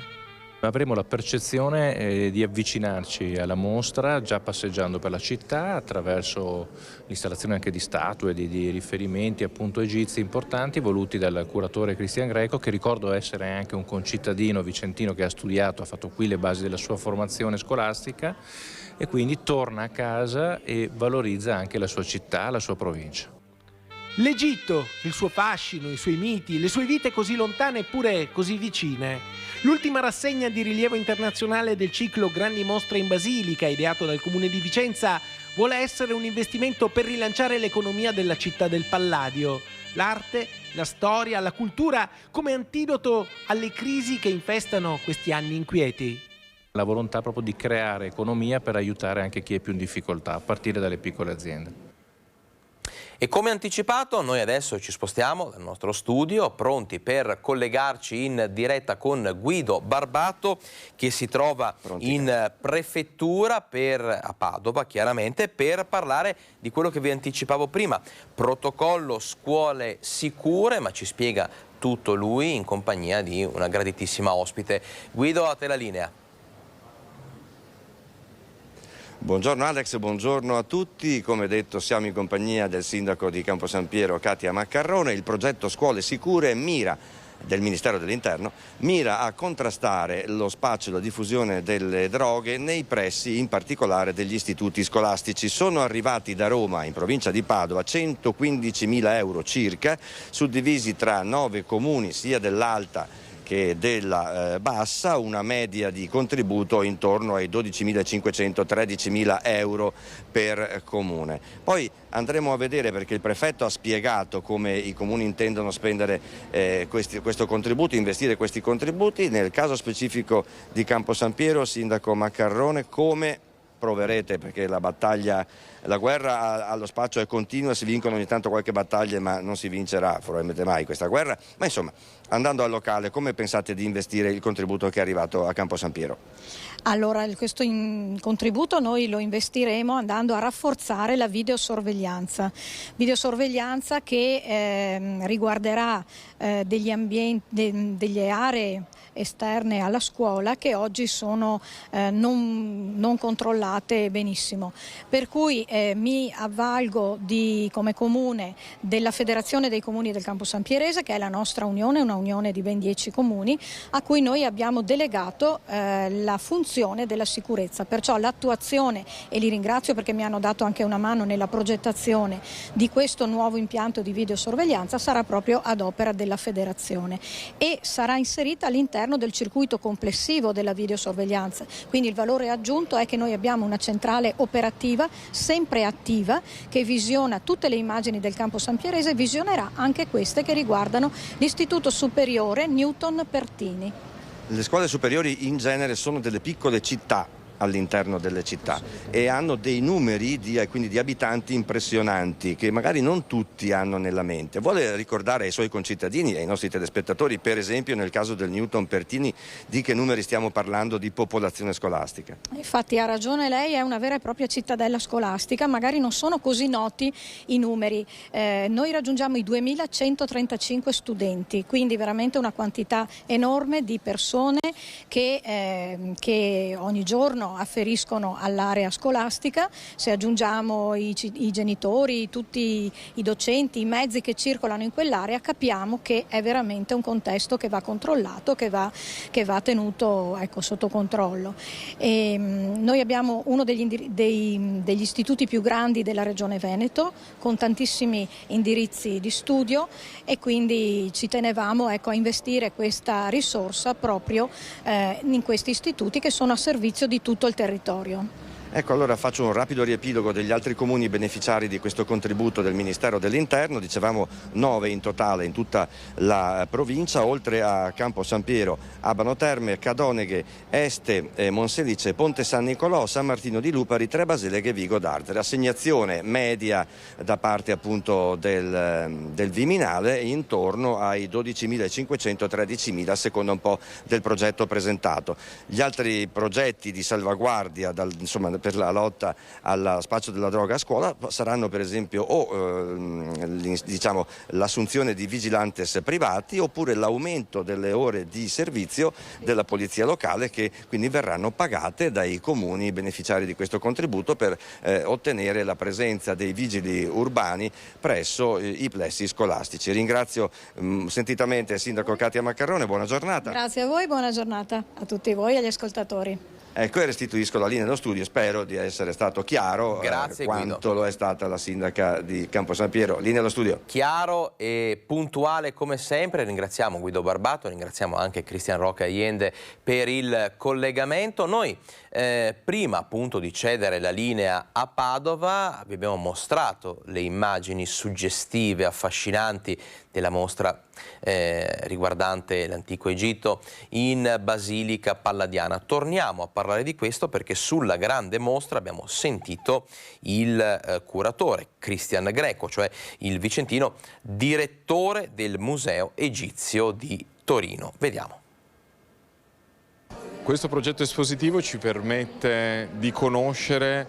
Avremo la percezione di avvicinarci alla mostra già passeggiando per la città attraverso l'installazione anche di statue, di riferimenti appunto egizi importanti voluti dal curatore Cristian Greco, che ricordo essere anche un concittadino vicentino che ha studiato, ha fatto qui le basi della sua formazione scolastica e quindi torna a casa e valorizza anche la sua città, la sua provincia. L'Egitto, il suo fascino, i suoi miti, le sue vite così lontane eppure così vicine. L'ultima rassegna di rilievo internazionale del ciclo Grandi Mostre in Basilica, ideato dal Comune di Vicenza, vuole essere un investimento per rilanciare l'economia della città del Palladio. L'arte, la storia, la cultura come antidoto alle crisi che infestano questi anni inquieti. La volontà proprio di creare economia per aiutare anche chi è più in difficoltà, a partire dalle piccole aziende. E come anticipato, noi adesso ci spostiamo dal nostro studio, pronti per collegarci in diretta con Guido Barbato, che si trova in prefettura a Padova, chiaramente, per parlare di quello che vi anticipavo prima. Protocollo scuole sicure, ma ci spiega tutto lui in compagnia di una graditissima ospite. Guido, a te la linea. Buongiorno Alex, buongiorno a tutti. Come detto siamo in compagnia del sindaco di Campo San Piero Katia Maccarrone. Il progetto Scuole Sicure del Ministero dell'Interno mira a contrastare lo spaccio e la diffusione delle droghe nei pressi in particolare degli istituti scolastici. Sono arrivati da Roma in provincia di Padova 115.000 euro circa, suddivisi tra 9 comuni sia dell'Alta che della Bassa, una media di contributo intorno ai 12.500-13.000 euro per comune. Poi andremo a vedere, perché il prefetto ha spiegato come i comuni intendono spendere questo contributo, investire questi contributi. Nel caso specifico di Campo San Piero, sindaco Maccarrone, come proverete, perché la guerra allo spaccio è continua, si vincono ogni tanto qualche battaglia, ma non si vincerà probabilmente mai questa guerra. Ma insomma, andando al locale, come pensate di investire il contributo che è arrivato a Campo San Piero? Allora, questo contributo noi lo investiremo andando a rafforzare la videosorveglianza che riguarderà delle aree esterne alla scuola che oggi sono non controllate benissimo. Per cui mi avvalgo come comune della Federazione dei Comuni del Campo San Pierese, che è la nostra unione, una unione di ben 10 comuni, a cui noi abbiamo delegato la funzione della sicurezza. Perciò l'attuazione, e li ringrazio perché mi hanno dato anche una mano nella progettazione di questo nuovo impianto di videosorveglianza, sarà proprio ad opera della Federazione e sarà inserita all'interno del circuito complessivo della videosorveglianza. Quindi il valore aggiunto è che noi abbiamo una centrale operativa sempre attiva che visiona tutte le immagini del Campo San Pierese e visionerà anche queste che riguardano l'Istituto Superiore Newton Pertini. Le scuole superiori in genere sono delle piccole città all'interno delle città e hanno dei numeri quindi di abitanti impressionanti che magari non tutti hanno nella mente. Vuole ricordare ai suoi concittadini e ai nostri telespettatori, per esempio nel caso del Newton Pertini, di che numeri stiamo parlando di popolazione scolastica? Infatti ha ragione lei, è una vera e propria cittadella scolastica, magari non sono così noti i numeri. Noi raggiungiamo i 2.135 studenti, quindi veramente una quantità enorme di persone che ogni giorno afferiscono all'area scolastica. Se aggiungiamo i genitori, tutti i docenti, i mezzi che circolano in quell'area, capiamo che è veramente un contesto che va controllato, che va tenuto sotto controllo. Noi abbiamo uno degli istituti più grandi della Regione Veneto, con tantissimi indirizzi di studio, e quindi ci tenevamo a investire questa risorsa proprio in questi istituti che sono a servizio di tutto il territorio. Ecco, allora faccio un rapido riepilogo degli altri comuni beneficiari di questo contributo del Ministero dell'Interno. Dicevamo 9 in totale in tutta la provincia, oltre a Campo San Piero, Abano Terme, Cadoneghe, Este, Monselice, Ponte San Nicolò, San Martino di Lupari, Tre Baseleghe e Vigo d'Ardere. Assegnazione media da parte appunto del Viminale intorno ai 12.500-13.000 a seconda un po' del progetto presentato. Gli altri progetti di salvaguardia per la lotta allo spaccio della droga a scuola saranno per esempio l'assunzione di vigilantes privati oppure l'aumento delle ore di servizio della polizia locale, che quindi verranno pagate dai comuni beneficiari di questo contributo per ottenere la presenza dei vigili urbani presso i plessi scolastici. Ringrazio sentitamente il sindaco Katia Maccarrone, buona giornata. Grazie a voi, buona giornata a tutti voi e agli ascoltatori. Ecco, e restituisco la linea allo studio, spero di essere stato chiaro. Grazie, quanto Guido. lo è stata la sindaca di Campo San Piero. Linea allo studio. Chiaro e puntuale come sempre, ringraziamo Guido Barbato, ringraziamo anche Cristian Rocca Allende per il collegamento. Noi prima appunto di cedere la linea a Padova vi abbiamo mostrato le immagini suggestive, affascinanti della mostra riguardante l'antico Egitto in Basilica Palladiana. Torniamo a parlare di questo perché sulla grande mostra abbiamo sentito il curatore Cristian Greco, cioè il vicentino direttore del Museo Egizio di Torino. Vediamo. Questo progetto espositivo ci permette di conoscere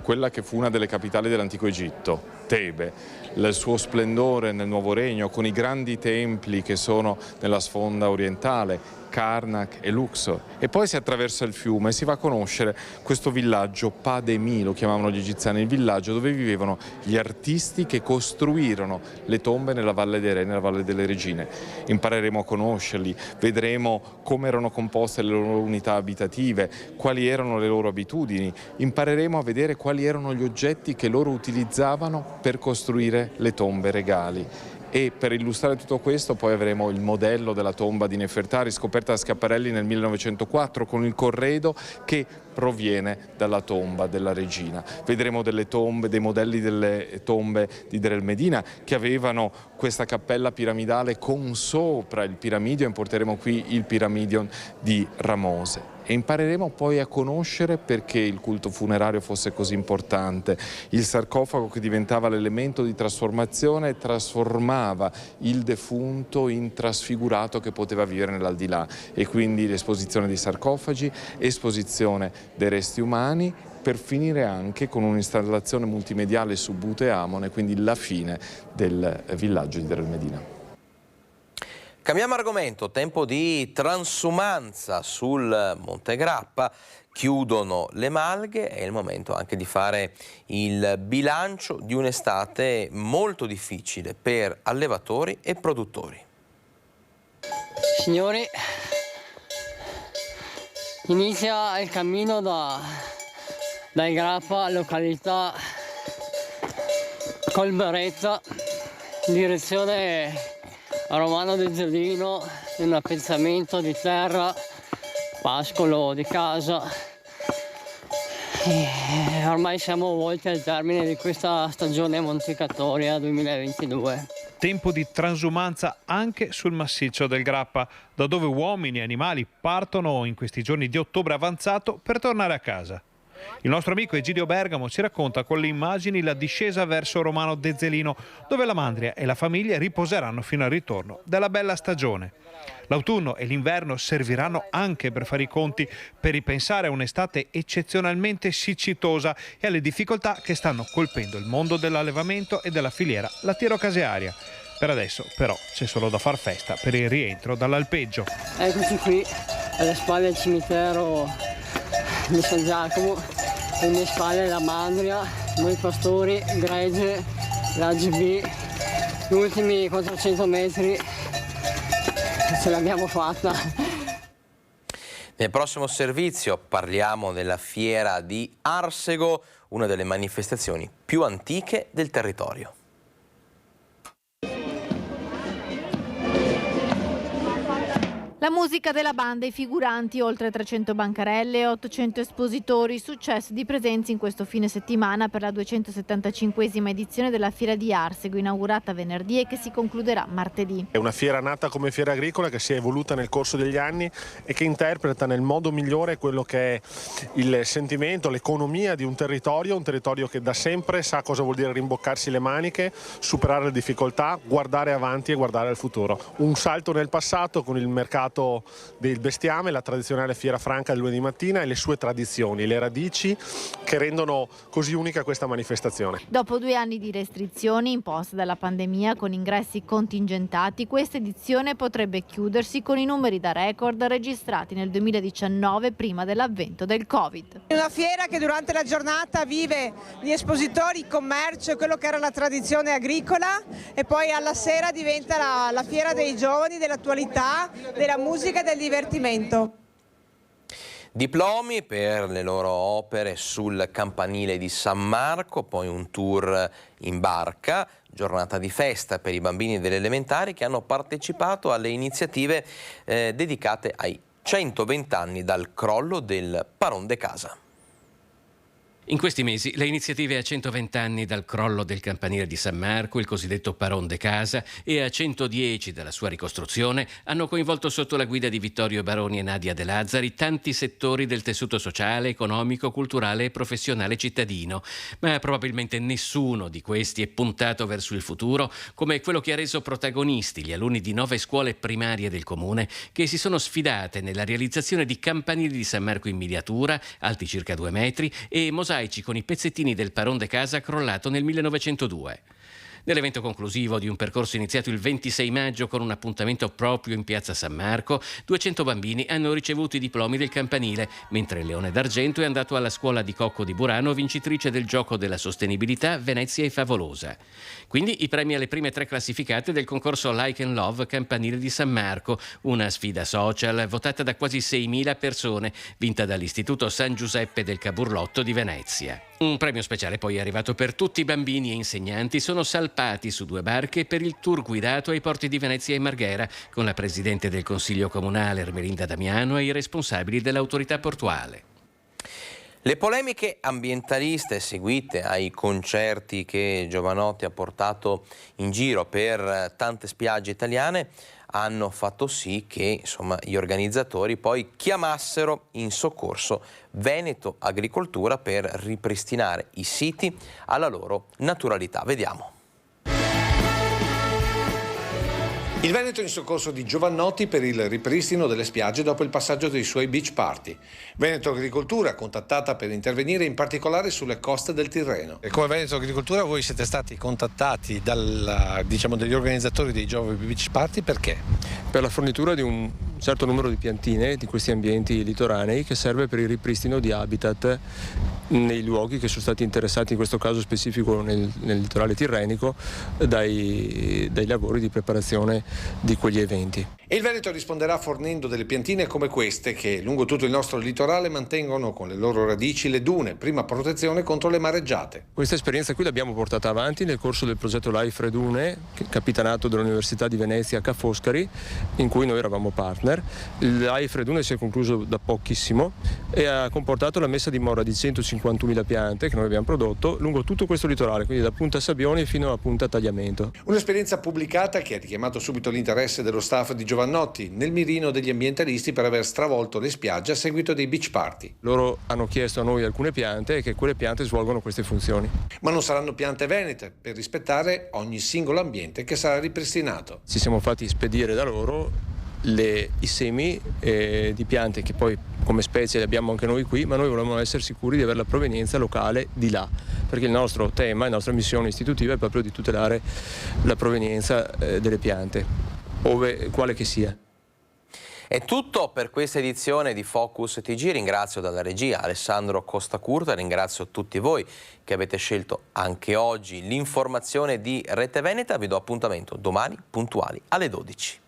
quella che fu una delle capitali dell'antico Egitto, Tebe, il suo splendore nel Nuovo Regno, con i grandi templi che sono nella sponda orientale, Karnak e Luxor, e poi si attraversa il fiume e si va a conoscere questo villaggio Pademi, lo chiamavano gli egiziani, il villaggio dove vivevano gli artisti che costruirono le tombe nella Valle dei Re, nella Valle delle Regine. Impareremo a conoscerli, vedremo come erano composte le loro unità abitative, quali erano le loro abitudini, impareremo a vedere quali erano gli oggetti che loro utilizzavano per costruire le tombe regali. E per illustrare tutto questo poi avremo il modello della tomba di Nefertari, scoperta da Schiaparelli nel 1904 con il corredo che proviene dalla tomba della regina. Vedremo delle tombe, dei modelli delle tombe di Deir el-Medina che avevano questa cappella piramidale con sopra il piramidion, e porteremo qui il piramidion di Ramose. E impareremo poi a conoscere perché il culto funerario fosse così importante. Il sarcofago che diventava l'elemento di trasformazione trasformava il defunto in trasfigurato che poteva vivere nell'aldilà, e quindi l'esposizione dei sarcofagi, esposizione dei resti umani, per finire anche con un'installazione multimediale su Butte Amone, quindi la fine del villaggio di Deir el-Medina. Cambiamo argomento, tempo di transumanza sul Monte Grappa, chiudono le malghe, è il momento anche di fare il bilancio di un'estate molto difficile per allevatori e produttori. Signori, inizia il cammino dal Grappa, località Colberetta, in direzione a Romano Dezzelino, in un appezzamento di terra, pascolo di casa. E ormai siamo volti al termine di questa stagione monticatoria 2022. Tempo di transumanza anche sul massiccio del Grappa, da dove uomini e animali partono in questi giorni di ottobre avanzato per tornare a casa. Il nostro amico Egidio Bergamo ci racconta con le immagini la discesa verso Romano Dezzelino, dove la Mandria e la famiglia riposeranno fino al ritorno della bella stagione. L'autunno e l'inverno serviranno anche per fare i conti, per ripensare a un'estate eccezionalmente siccitosa e alle difficoltà che stanno colpendo il mondo dell'allevamento e della filiera lattiero-casearia. Per adesso però c'è solo da far festa per il rientro dall'alpeggio. Eccoci qui alle spalle del cimitero di San Giacomo, alle mie spalle la Mandria, noi pastori, gregge, l'AGB, gli ultimi 400 metri ce l'abbiamo fatta. Nel prossimo servizio parliamo della fiera di Arsego, una delle manifestazioni più antiche del territorio. La musica della banda, i figuranti, oltre 300 bancarelle e 800 espositori, successo di presenza in questo fine settimana per la 275esima edizione della Fiera di Arsego, inaugurata venerdì e che si concluderà martedì. È una fiera nata come fiera agricola che si è evoluta nel corso degli anni e che interpreta nel modo migliore quello che è il sentimento, l'economia di un territorio che da sempre sa cosa vuol dire rimboccarsi le maniche, superare le difficoltà, guardare avanti e guardare al futuro. Un salto nel passato con il mercato mercato del bestiame, la tradizionale fiera franca del lunedì mattina e le sue tradizioni, le radici che rendono così unica questa manifestazione. Dopo 2 anni di restrizioni imposte dalla pandemia con ingressi contingentati, questa edizione potrebbe chiudersi con i numeri da record registrati nel 2019 prima dell'avvento del Covid. Una fiera che durante la giornata vive gli espositori, il commercio e quello che era la tradizione agricola, e poi alla sera diventa la fiera dei giovani, dell'attualità, della musica e del divertimento. Diplomi per le loro opere sul campanile di San Marco, poi un tour in barca, giornata di festa per i bambini delle elementari che hanno partecipato alle iniziative dedicate ai 120 anni dal crollo del Paron de Casa. In questi mesi le iniziative a 120 anni dal crollo del campanile di San Marco, il cosiddetto Paron de Casa, e a 110 dalla sua ricostruzione hanno coinvolto sotto la guida di Vittorio Baroni e Nadia De Lazzari tanti settori del tessuto sociale, economico, culturale e professionale cittadino. Ma probabilmente nessuno di questi è puntato verso il futuro come quello che ha reso protagonisti gli alunni di 9 scuole primarie del comune che si sono sfidate nella realizzazione di campanili di San Marco in miniatura, alti circa 2 metri, e mosaici con i pezzettini del Paron de Casa crollato nel 1902. Nell'evento conclusivo di un percorso iniziato il 26 maggio con un appuntamento proprio in piazza San Marco, 200 bambini hanno ricevuto i diplomi del campanile, mentre il Leone d'Argento è andato alla scuola di Cocco di Burano, vincitrice del gioco della sostenibilità Venezia e Favolosa. Quindi i premi alle prime 3 classificate del concorso Like and Love Campanile di San Marco, una sfida social votata da quasi 6.000 persone, vinta dall'Istituto San Giuseppe del Caburlotto di Venezia. Un premio speciale poi è arrivato per tutti i bambini e insegnanti, sono salpati su 2 barche per il tour guidato ai porti di Venezia e Marghera con la Presidente del Consiglio Comunale Ermelinda Damiano e i responsabili dell'autorità portuale. Le polemiche ambientaliste seguite ai concerti che Jovanotti ha portato in giro per tante spiagge italiane hanno fatto sì che gli organizzatori poi chiamassero in soccorso Veneto Agricoltura per ripristinare i siti alla loro naturalità. Vediamo. Il Veneto in soccorso di Jovanotti per il ripristino delle spiagge dopo il passaggio dei suoi beach party. Veneto Agricoltura contattata per intervenire in particolare sulle coste del Tirreno. E come Veneto Agricoltura voi siete stati contattati dagli organizzatori dei Jova Beach Party perché? Per la fornitura di un certo numero di piantine di questi ambienti litoranei che serve per il ripristino di habitat nei luoghi che sono stati interessati, in questo caso specifico nel litorale tirrenico, dai lavori di preparazione di quegli eventi. E il Veneto risponderà fornendo delle piantine come queste che lungo tutto il nostro litorale mantengono con le loro radici le dune, prima protezione contro le mareggiate. Questa esperienza qui l'abbiamo portata avanti nel corso del progetto Life Redune, capitanato dall'Università di Venezia Ca' Foscari, in cui noi eravamo partner. Il Life Redune si è concluso da pochissimo e ha comportato la messa a dimora di 151.000 piante che noi abbiamo prodotto lungo tutto questo litorale, quindi da Punta Sabbioni fino a Punta Tagliamento. Un'esperienza pubblicata che ha richiamato subito l'interesse dello staff di Jovanotti, nel mirino degli ambientalisti per aver stravolto le spiagge a seguito dei beach party. Loro hanno chiesto a noi alcune piante e che quelle piante svolgono queste funzioni. Ma non saranno piante venete, per rispettare ogni singolo ambiente che sarà ripristinato. Ci siamo fatti spedire da loro i semi di piante che poi come specie le abbiamo anche noi qui, ma noi volevamo essere sicuri di avere la provenienza locale di là, perché il nostro tema, la nostra missione istitutiva è proprio di tutelare la provenienza delle piante, quale che sia. È tutto per questa edizione di Focus TG. Ringrazio dalla regia Alessandro Costacurta, ringrazio tutti voi che avete scelto anche oggi l'informazione di Rete Veneta. Vi do appuntamento domani puntuali alle 12.